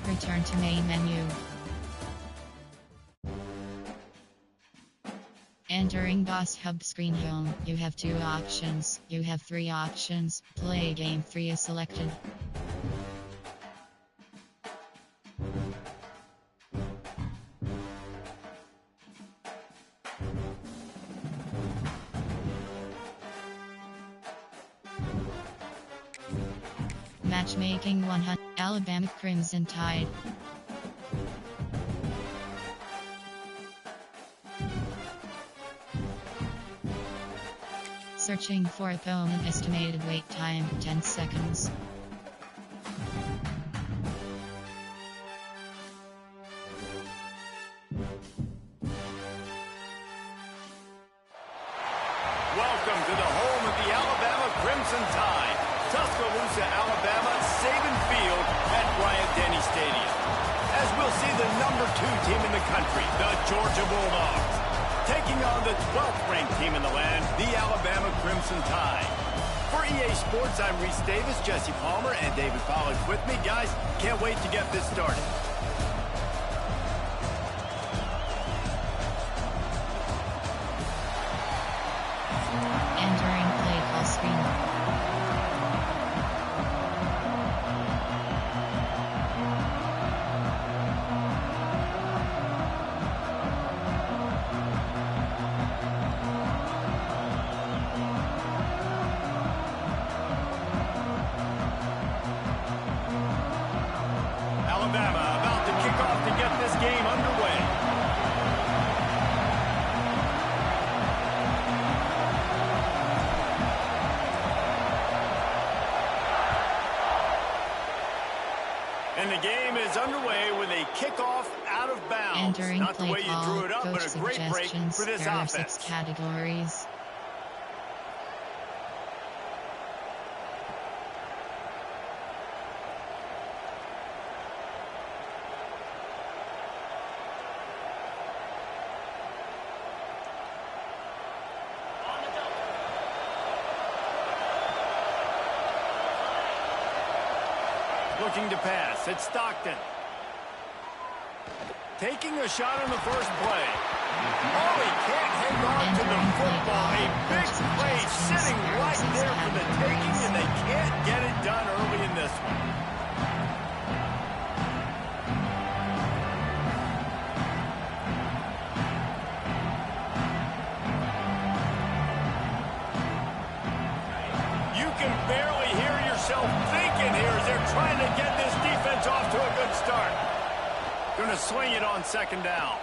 Return to main menu. Entering Boss Hub screen home, you have 2 options. You have 3 options. Play game 3 is selected. Matchmaking 100. Alabama Crimson Tide. Searching for opponent. Estimated wait time 10 seconds. Welcome to the home of the Alabama Crimson Tide. Tuscaloosa, Alabama, Saban Field at Bryant-Denny Stadium. As we'll see the #2 team in the country, the Georgia Bulldogs, taking on the 12th ranked team in the land, the Alabama Crimson Tide. For EA Sports, I'm Reese Davis, Jesse Palmer, and David Pollack with me. Guys, can't wait to get this started. Entering play call screen. Alabama about to kick off to get this game underway. And the game is underway with a kickoff out of bounds. Entering Not the play way you call. drew it up, Coach but a great break suggestions. for this There are offense. 6 categories. Looking to pass. It's Stockton. Taking a shot on the first play. Oh, he can't hang on to the football. A big play sitting right there for the taking, and they can't get it done early in this one. You can barely hear yourself thinking here as they're trying to get this defense off to a good start. Going to swing it on second down.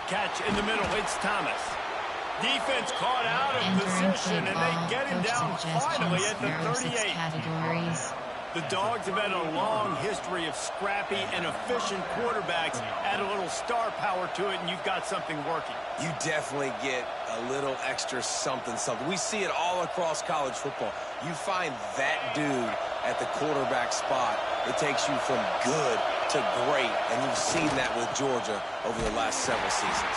Catch in the middle. It's Thomas. Defense caught out of Entering position, play and call. they get him Coach down finally suggestions. at the There are 6 38. categories. The Dogs have had a long history of scrappy and efficient quarterbacks. Add a little star power to it, and you've got something working. You definitely get a little extra something. We see it all across college football. You find that dude at the quarterback spot, it takes you from good to great, and you've seen that with Georgia over the last several seasons.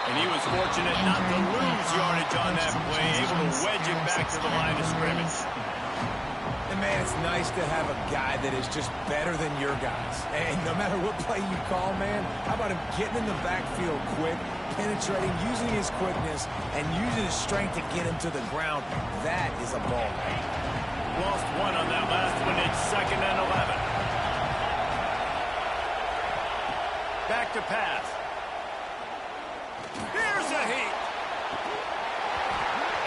And he was fortunate not to lose yardage on that play, able to wedge it back to the line of scrimmage. And, man, it's nice to have a guy that is just better than your guys. And no matter what play you call, man, how about him getting in the backfield quick, penetrating, using his quickness, and using his strength to get him to the ground. That is a ball. Lost one on that last one. It's 2nd and 11. Back to pass. Here's a heat.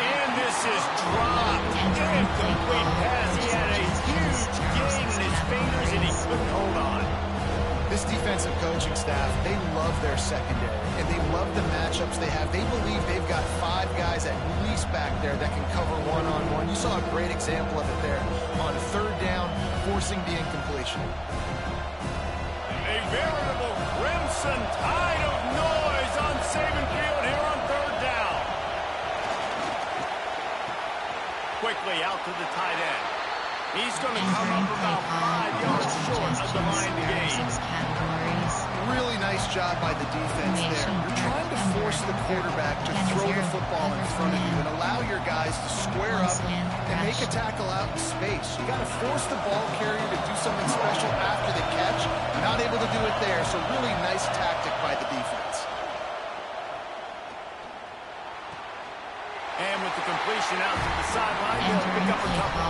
And this is dropped. Incomplete pass. He had a huge gain in his fingers, and he couldn't hold on. This defensive coaching staff, they love their secondary, and they love the matchups they have. They believe they've got 5 guys at least back there that can cover one-on-one. You saw a great example of it there on 3rd down, forcing the incompletion. A veritable crimson tide of noise on Saban Field here on 3rd down. Quickly out to the tight end. He's going to come up about 5 yards short of the line to gain. Really nice job by the defense there. You're trying to force the quarterback to throw the football in front of you and allow your guys to square up and make a tackle out in space. You got to force the ball carrier to do something special after the catch. Not able to do it there, so really nice tactic by the defense. And with the completion out to the sideline, they'll pick up a couple.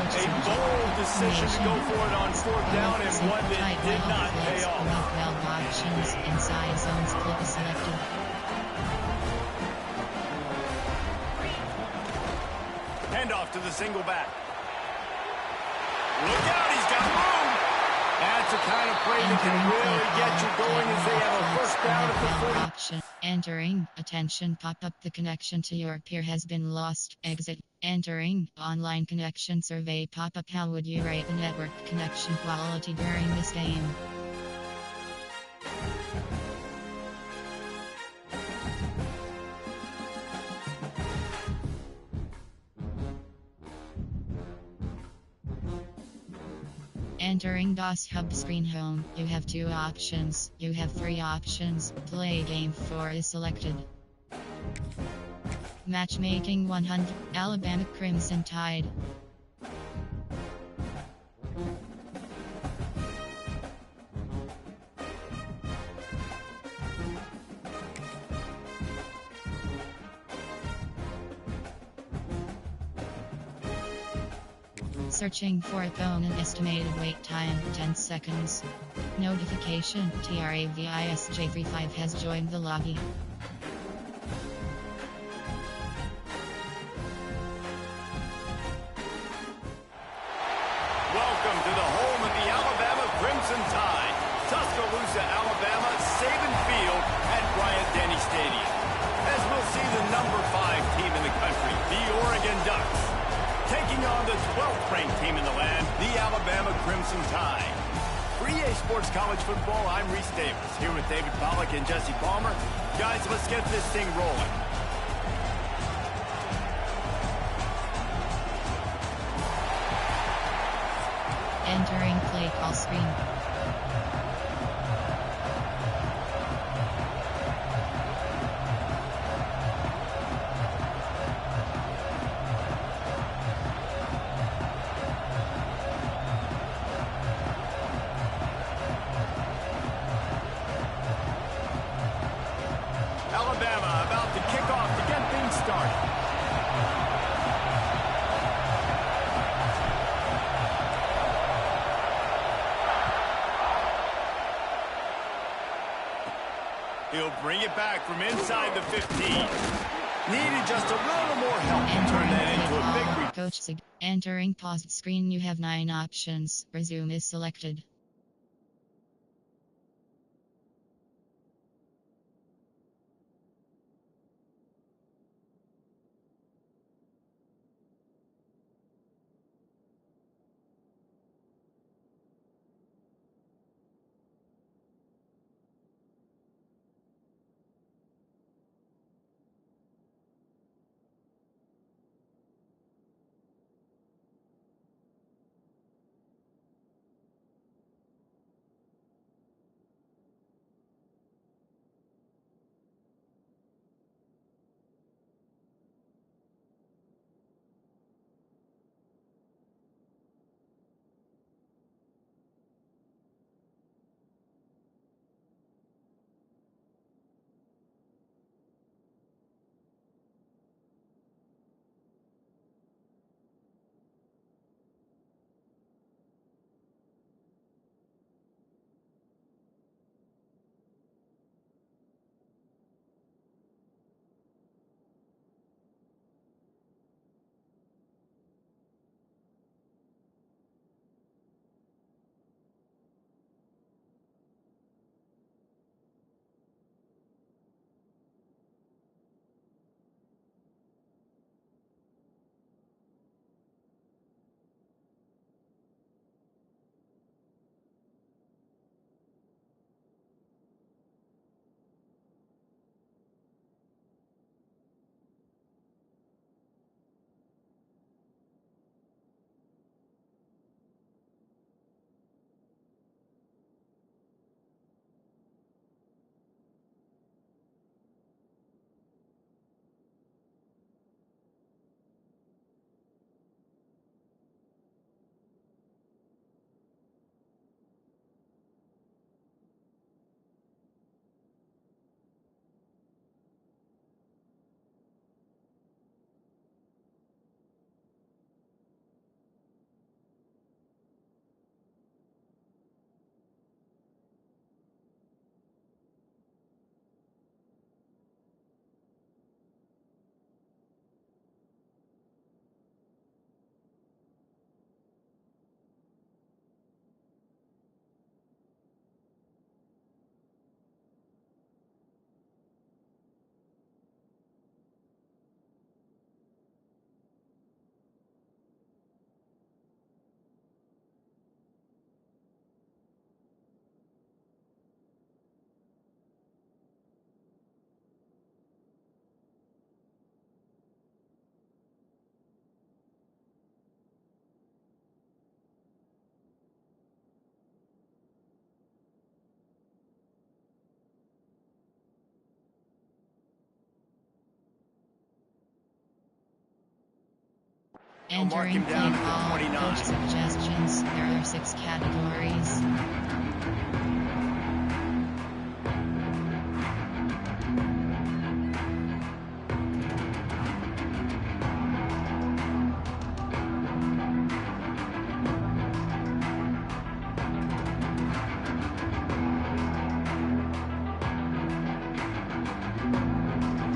A bold decision to go for it on 4th down, and one that did not pay off. Inside zones click is selected. Handoff to the single back. Look out, he's got room. That's the kind of play that can really get you going as they have a first down at the 40. Option. Entering. Attention, pop up. The connection to your peer has been lost. Exit. Entering. Online connection survey pop up. How would you rate the network connection quality during this game? Entering DOS Hub screen home, you have 2 options. You have 3 options. Play game 4 is selected. Matchmaking 100, Alabama Crimson Tide. Searching for opponent, estimated wait time 10 seconds. Notification, TRAVISJ35 has joined the lobby. Welcome to the home of the Alabama Crimson Tide. Tuscaloosa, Alabama, Saban Field at Bryant-Denny Stadium. As we'll see the number 5 team in the country, the Oregon Ducks, taking on the 12th ranked team in the land, the Alabama Crimson Tide. For EA Sports College Football, I'm Reese Davis, here with David Pollack and Jesse Palmer. Guys, let's get this thing rolling. Entering play call screen. Alabama about to kick off to get things started. He'll bring it back from inside the 15. Needed just a little more help to turn that into a big return. Coach Sig. Entering paused screen, you have 9 options. Resume is selected. mark Entering him down play at the call, 29. coach suggestions. There are 6 categories.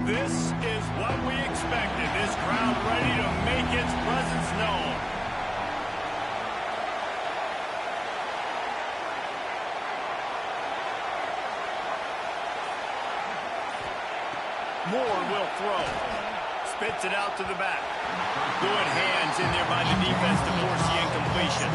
This is what we expected. This crowd ready to make its presence known. Moore will throw. Spits it out to the back. Good hands in there by the defense to force the incompletion.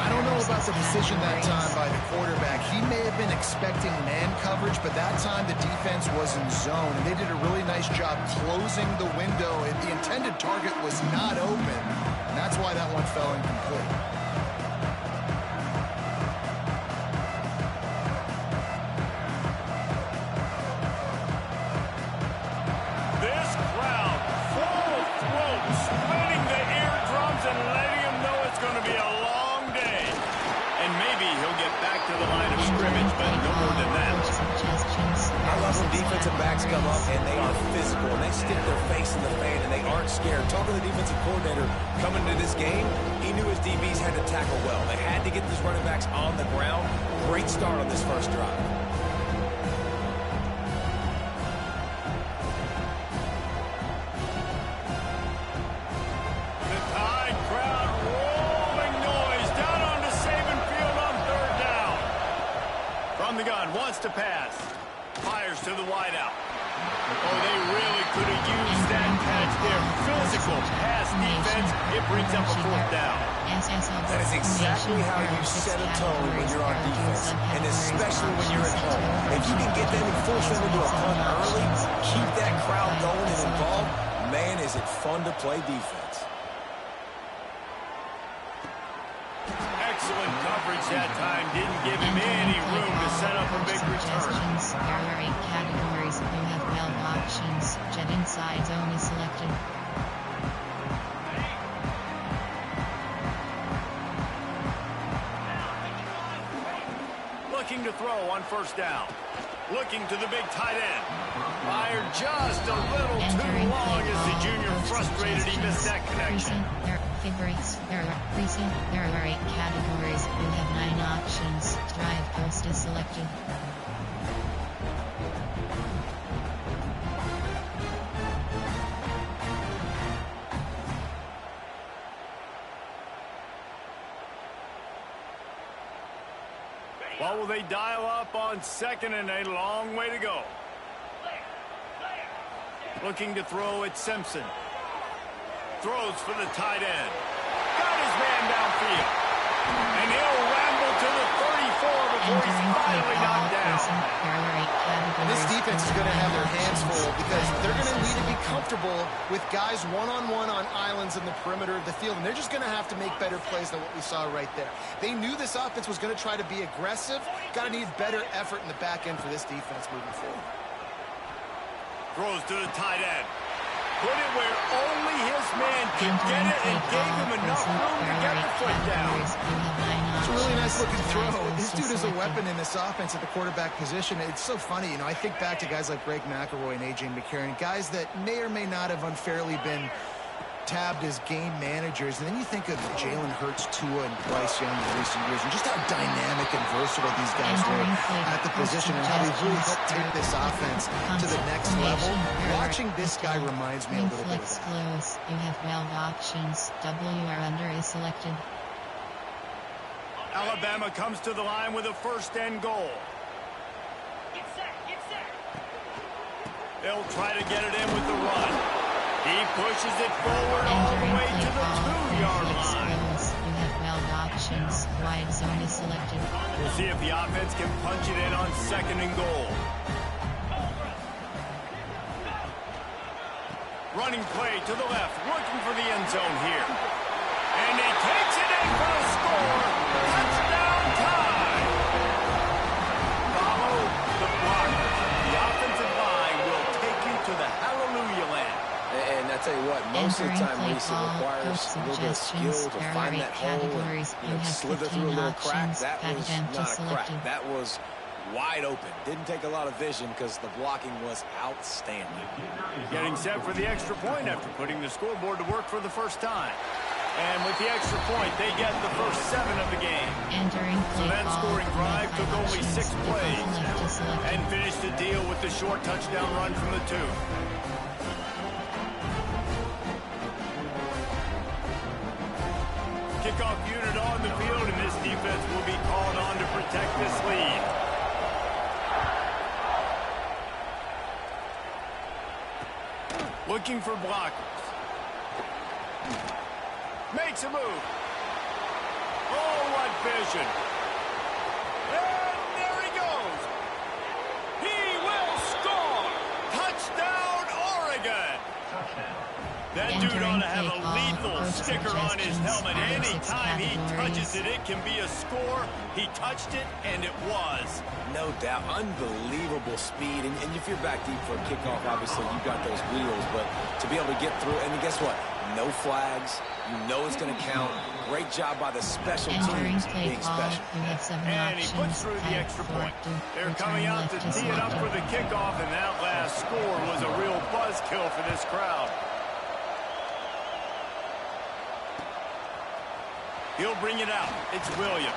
I don't know about the decision that time by the quarterback. He may have been expecting man coverage, but that time the defense was in zone, and they did a really nice job closing the window. The intended target was not open, and that's why that one fell incomplete. This crowd full throat, splitting the eardrums and letting them know it's going to be a long day. And maybe he'll get back to the line of scrimmage, but no more than that. I love when defensive backs come up and they are physical and they stick their face in the fan and they aren't scared. Talking to the defensive coordinator coming into this game, he knew his DBs had to tackle well. They had to get these running backs on the ground. Great start on this first drive. The Tide crowd rolling noise down onto Saban Field on 3rd down. From the gun, wants to pass. Fires to the wideout. Oh, they really could have used that catch there. Physical pass defense. It brings up a 4th down. That is exactly how you set a tone when you're on defense, and especially when you're at home. If you can get them and force them into a punt early, keep that crowd going and involved, man, is it fun to play defense. Excellent coverage that time. Didn't give him any room to set up a big return. There are 8 categories. You have well options. Jet inside zone is selected. Looking to throw on 1st down. Looking to the big tight end. Fired just a little too long as the junior frustrated. He missed that connection. There are favorites. There are 8 categories. You have 9 options. Drive post is selected. What will they dial up on 2nd and a long way to go? Looking to throw at Simpson. Throws for the tight end. Got his man downfield. And he'll ramble to the 34 before he's finally knocked down. And this defense is going to have their hands full because they're going to need to be comfortable with guys one-on-one on islands in the perimeter of the field, and they're just going to have to make better plays than what we saw right there. They knew this offense was going to try to be aggressive. Got to need better effort in the back end for this defense moving forward. Throws to the tight end. Put it where only his man can get it and gave him enough room to get the foot down. It's a really nice looking throw. This dude is a weapon in this offense at the quarterback position. It's so funny, you know, I think back to guys like Greg McElroy and A.J. McCarron, guys that may or may not have unfairly been tabbed as game managers, and then you think of Jalen Hurts, Tua, and Bryce Young in recent years, and just how dynamic and versatile these guys were at the position and how they really helped take this offense to the next level. Watching this guy reminds me a little bit of that. Close. You have 12 options. WR under is selected. Alabama comes to the line with a 1st and goal. They'll try to get it in with the run. He pushes it forward all the way to the 2-yard line. You have 12 options. Wide zone is selected. We'll see if the offense can punch it in on 2nd and goal. Running play to the left, looking for the end zone here. And he takes it in for the score. Touchdown Tide. Follow the blockers. The offensive line will take you to the hallelujah land. And that's tell you what, most of the time, Reese, it requires a little bit of skill to find that hole and slither through a little crack. That was not a crack. That was wide open. Didn't take a lot of vision because the blocking was outstanding. Getting set for the extra point after putting the scoreboard to work for the first time. And with the extra point, they get the first 7 of the game. So that scoring drive took only 6 plays and finished the deal with the short touchdown run from the 2. Kickoff unit on the field, and this defense will be called on to protect this lead. Looking for blockers. Makes a move. Oh, what vision. And there he goes. He will score. Touchdown, Oregon. That dude ought to have a lethal sticker on his helmet. Anytime he touches it, it can be a score. He touched it, and it was. No doubt. Unbelievable speed. And if you're back deep for a kickoff, obviously you've got those wheels. But to be able to get through, and guess what? No flags. You know it's going to count. Great job by the special teams being special. And he puts through the extra point. They're coming out to tee it up for the kickoff, and that last score was a real buzzkill for this crowd. He'll bring it out. It's Williams.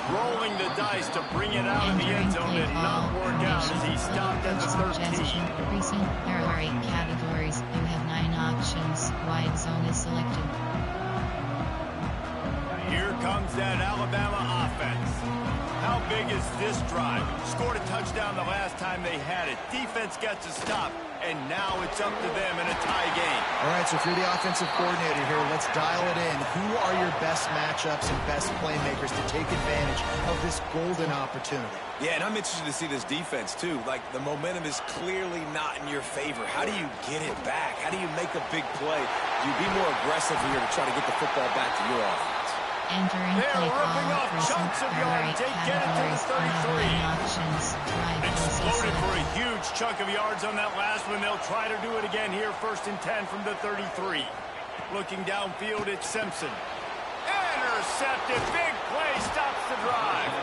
Rolling the dice to bring it out of the end zone did not work out as he stopped at the 13. Recent error rate categories. You have 9 options. Wide zone is selected. Here comes that Alabama offense. How big is this drive? Scored a touchdown the last time they had it. Defense gets a stop, and now it's up to them in a tie game. All right, so if you're the offensive coordinator here, let's dial it in. Who are your best matchups and best playmakers to take advantage of this golden opportunity? Yeah, and I'm interested to see this defense, too. Like, the momentum is clearly not in your favor. How do you get it back? How do you make a big play? Do you be more aggressive here to try to get the football back to your offense? Entering They're play ripping call, off recent chunks of error yards. rate They get it to the categories. 33. Options. Drive Exploded for a selected. huge chunk of yards on that last one. They'll try to do it again here. 1st and 10 from the 33. Looking downfield, it's Simpson. Intercepted. Big play. Stops the drive.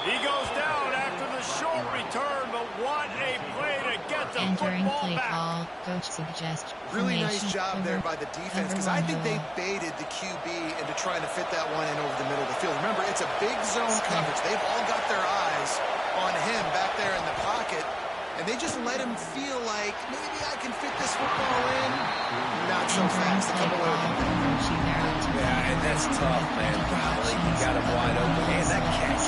He goes down after the short return, but what a play to get the Entering football play back. call. Coach suggests. Really nice formation job there by the defense, because I think they baited the QB into trying to fit that one in over the middle of the field. Remember, it's a big zone coverage. They've all got their eyes on him back there in the pocket, and they just let him feel like, maybe I can fit this football in. Not so fast to come away with it. Yeah, and that's tough, man. Golly, you got him wide open. And that catch.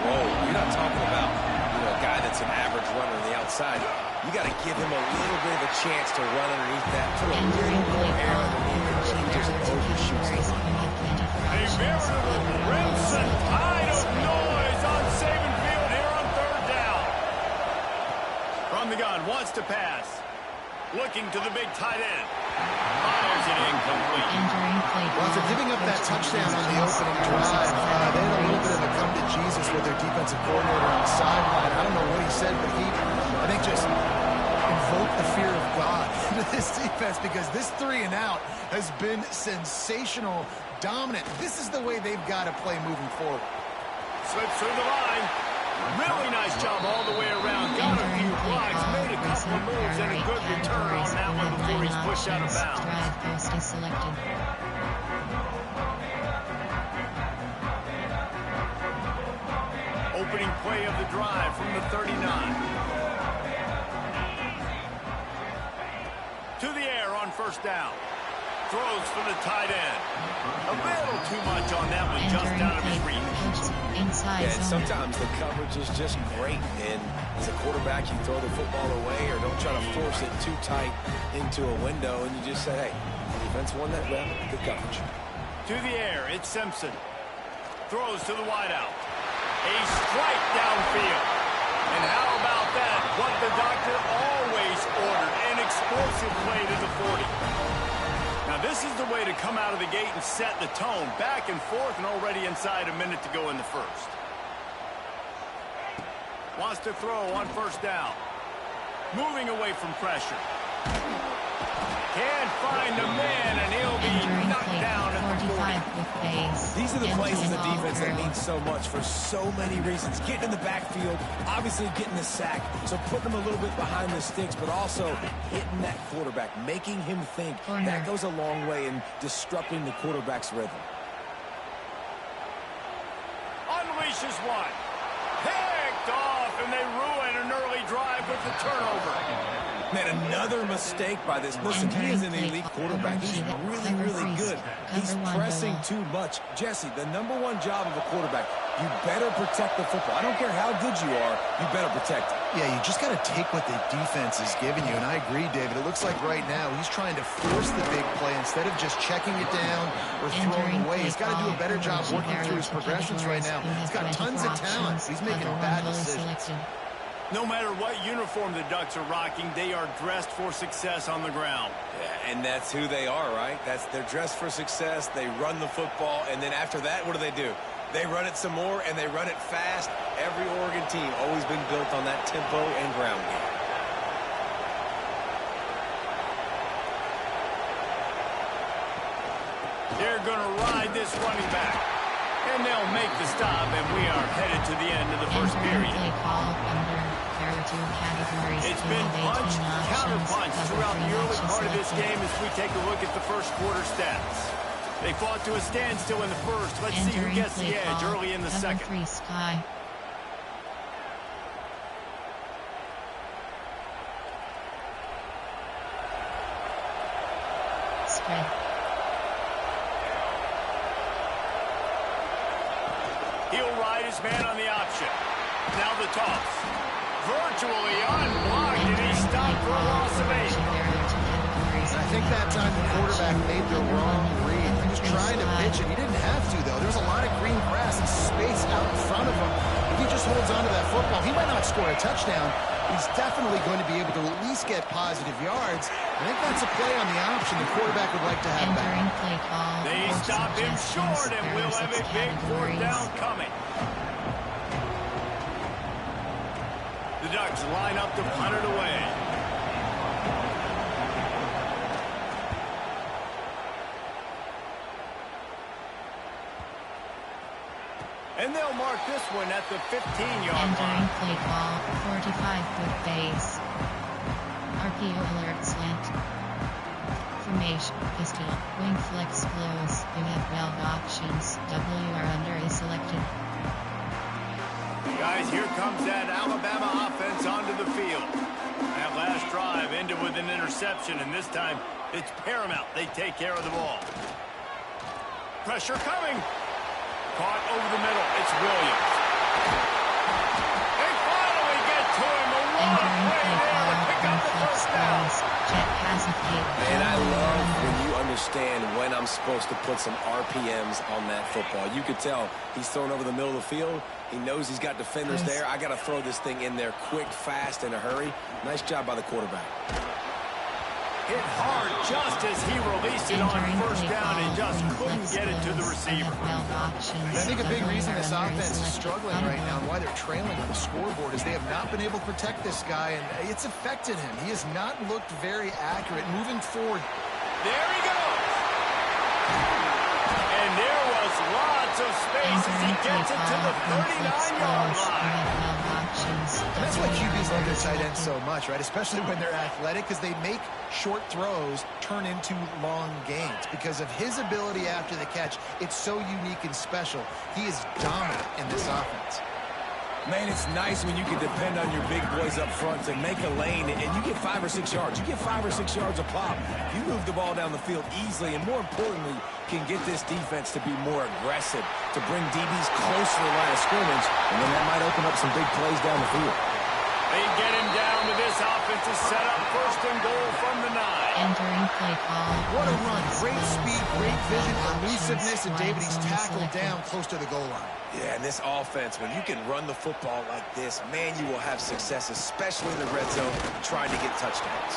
Whoa, you're not talking about a guy that's an average runner on the outside. You got to give him a little bit of a chance to run underneath that. Put a little more air underneath it. He just overshoots it. A veritable crimson tide of noise on Saban Field here on 3rd down. From the gun, wants to pass. Looking to the big tight end. Fires it incomplete. Well, after giving up that touchdown on the opening drive, they had a little bit of a come to Jesus with their defensive coordinator on the sideline. I don't know what he said, but he, I think, just invoked the fear of God into this defense, because this 3 and out has been sensational, dominant. This is the way they've got to play moving forward. Slips through the line. Really nice job all the way around. Got a few blocks, made a couple of moves, and a good return on that one before he's pushed out of bounds. Drive post is selected. Opening play of the drive from the 39. To the air on 1st down. Throws for the tight end. A little too much on that one, just out of his reach. Inside Yeah, and zone. sometimes the coverage is just great. And as a quarterback, you throw the football away or don't try to force it too tight into a window, and you just say, hey, defense won that rep. Good coverage. To the air, it's Simpson. Throws to the wideout. A strike downfield. And how about that? What the doctor always ordered, an explosive play to the 40. Now this is the way to come out of the gate and set the tone. Back and forth and already inside a minute to go in the 1st. Wants to throw on 1st down. Moving away from pressure. can't find the man, and he'll be Entering knocked play down at the 40. 45 with base. These are the plays as a Entering defense that all mean so much for so many reasons. Getting in the backfield, obviously getting the sack, so putting them a little bit behind the sticks, but also hitting that quarterback, making him think. Corner. That goes a long way in disrupting the quarterback's rhythm. Unleashes one. Picked off, and they ruin an early drive with the turnover. Man, another mistake by this. Listen, he is an elite quarterback. He's really, really good. He's pressing too much. Jesse, the #1 job of a quarterback, you better protect the football. I don't care how good you are, you better protect it. Yeah, you just got to take what the defense is giving you, and I agree, David. It looks like right now he's trying to force the big play instead of just checking it down or throwing away. He's got to do a better job working through his progressions right now. He's got tons of talent. He's making bad decisions. No matter what uniform the Ducks are rocking, they are dressed for success on the ground. Yeah, and that's who they are, right? They're dressed for success. They run the football, and then after that, what do? They run it some more, and they run it fast. Every Oregon team always been built on that tempo and ground game. They're going to ride this running back. And they'll make the stop, and we are headed to the end of the first period. It's been punch, counter-punch throughout the early part of this game as we take a look at the first quarter stats. They fought to a standstill in the first. Let's see who gets the edge early in the second. Spread. He'll ride his man on the option. Now the toss. Virtually unblocked, and he stopped for a loss of 8. I think that time the quarterback made the wrong read. He was trying to pitch it. He didn't have to, though. There's a lot of green grass and space out in front of him. If he just holds on to that football, he might not score a touchdown. He's definitely going to be able to at least get positive yards. I think that's a play on the option the quarterback would like to have back. They stop him short, and we'll have a big fourth down coming. The Ducks line up to punt it away. And they'll mark this one at the 15-yard line. Entering play call, 45 with base. RPO alert slant. Formation, pistol, wing flex close. You have valve options. WR under is selected. Guys, here comes that Alabama offense onto the field. That last drive ended with an interception, and this time it's paramount they take care of the ball. Pressure coming. Caught over the middle. It's Williams. They finally get to him. A long play there to pick up the first down. And I love when you understand when I'm supposed to put some RPMs on that football. You could tell he's thrown over the middle of the field. He knows he's got defenders there. I got to throw this thing in there quick, fast, in a hurry. Nice job by the quarterback. Hit hard just as he released it on first down and just couldn't get it to the receiver. And I think a big reason this offense is struggling right now and why they're trailing on the scoreboard is they have not been able to protect this guy, and it's affected him. He has not looked very accurate moving forward. There he goes. And there was lots of space as he gets it to the 39-yard line. And that's why QBs love their tight ends so much, right? Especially when they're athletic, because they make short throws turn into long gains. Because of his ability after the catch, it's so unique and special. He is dominant in this offense. Man, it's nice when you can depend on your big boys up front to make a lane, and you get 5 or 6 yards. You get 5 or 6 yards a pop. You move the ball down the field easily, and more importantly, can get this defense to be more aggressive, to bring DBs close to the line of scrimmage, and then that might open up some big plays down the field. They get him down with this offensive setup. First and goal from the 9. Entering play call. What a run. Great speed, great vision, elusiveness, and David, he's tackled down close to the goal line. Yeah, and this offense, when you can run the football like this, man, you will have success, especially in the red zone, trying to get touchdowns.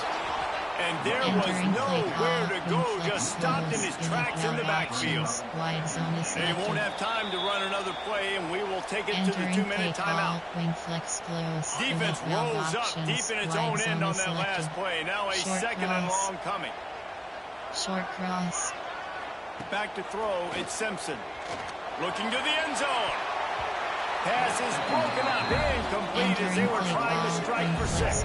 And there was nowhere to go, just stopped in his tracks in the backfield. They won't have time to run another play, and we will take it to the 2-minute timeout. Defense rolls up deep in its own end on that last play. Now a second and long coming. Short cross. Back to throw, it's Simpson. Looking to the end zone. Pass is broken up, incomplete as they were trying to strike for 6.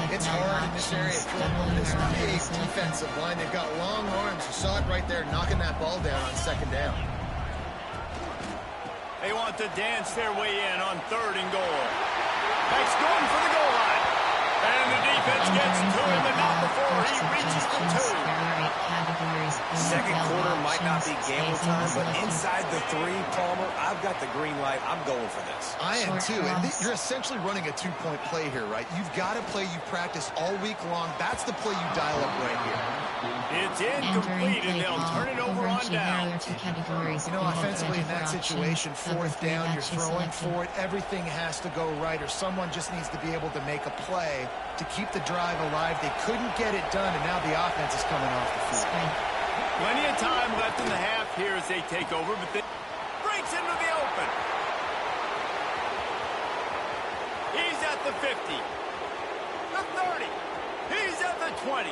It's hard in this area to throw this big defensive line. They've got long arms. You saw it right there, knocking that ball down on second down. They want to dance their way in on 3rd and goal. That's going for the goal line. And the defense gets to him, but not before he reaches the 2. Second quarter might not be gamble time, but inside the 3, Palmer, I've got the green light. I'm going for this. I am too. And you're essentially running a 2-point play here, right? You've got a play you practice all week long. That's the play you dial up right here. It's incomplete, and they'll turn it over on down. You know, offensively in that situation, 4th down, you're throwing for it. Everything has to go right, or someone just needs to be able to make a play to keep the drive alive. They couldn't get it done, and now the offense is coming off the field. Plenty of time left in the half here as they take over, but they breaks into the open. He's at the 50, the 30, he's at the 20.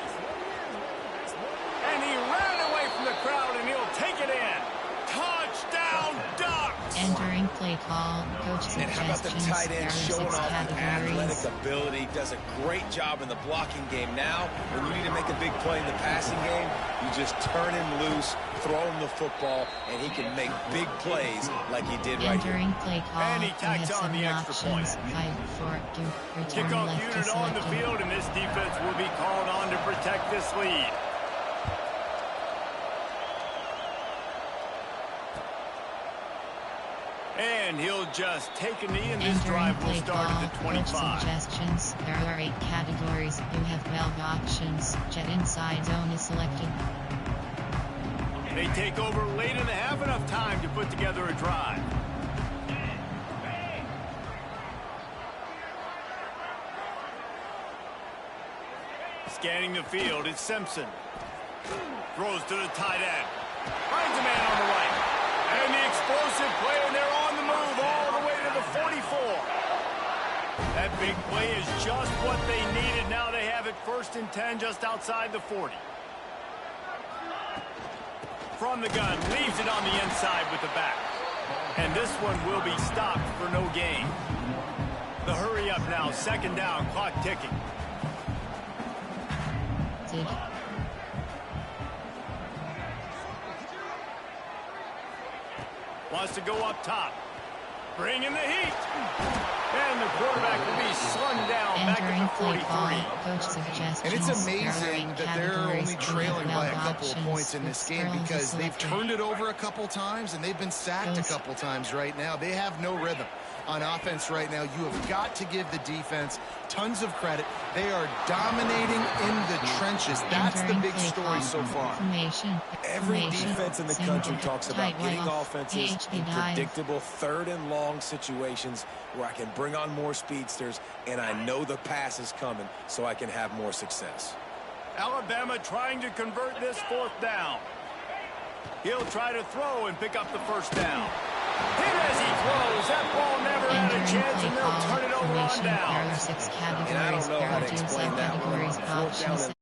And he ran away from the crowd, and he'll take it in. Touchdown, Ducks! Entering play call, coach And how about the suggestions. tight end There are showing 6 off the athletic categories. ability, does a great job in the blocking game. Now, when you need to make a big play in the passing game, you just turn him loose, throw him the football, and he can make big plays like he did right here. Entering play call, And he you tacks have on 7 the extra point. options. 5, 4, 2, return Kickoff left to unit on the selected. field, and this defense will be called on to protect this lead. And he'll just take a knee, and this drive will start at the 25. Suggestions. There are 8 categories. You have 12 options. Jet inside zone is selected. They take over late in the half, enough time to put together a drive. Scanning the field, it's Simpson. Throws to the tight end. Finds a man on the right. And the explosive play, and they're on the move all the way to the 44. That big play is just what they needed. Now they have it 1st and 10 just outside the 40. From the gun, leaves it on the inside with the back. And this one will be stopped for no gain. The hurry up now, 2nd down, clock ticking. Wants to go up top. Bring in the heat. And the quarterback will be slung down back at the 43. And it's amazing that they're only trailing by a couple of points in this game because they've turned it over a couple times and they've been sacked a couple times right now. They have no rhythm on offense right now. You have got to give the defense tons of credit. They are dominating in the trenches. That's the big story so far. Every defense in the country talks about getting offenses in predictable 3rd and long situations where I can bring on more speedsters and I know the pass is coming so I can have more success. Alabama trying to convert this 4th down. He'll try to throw and pick up the 1st down. Hit as he throws. That ball never had a chance, and they'll turn it over on down. There are 6 categories. And I don't know how to explain that one. 4th down and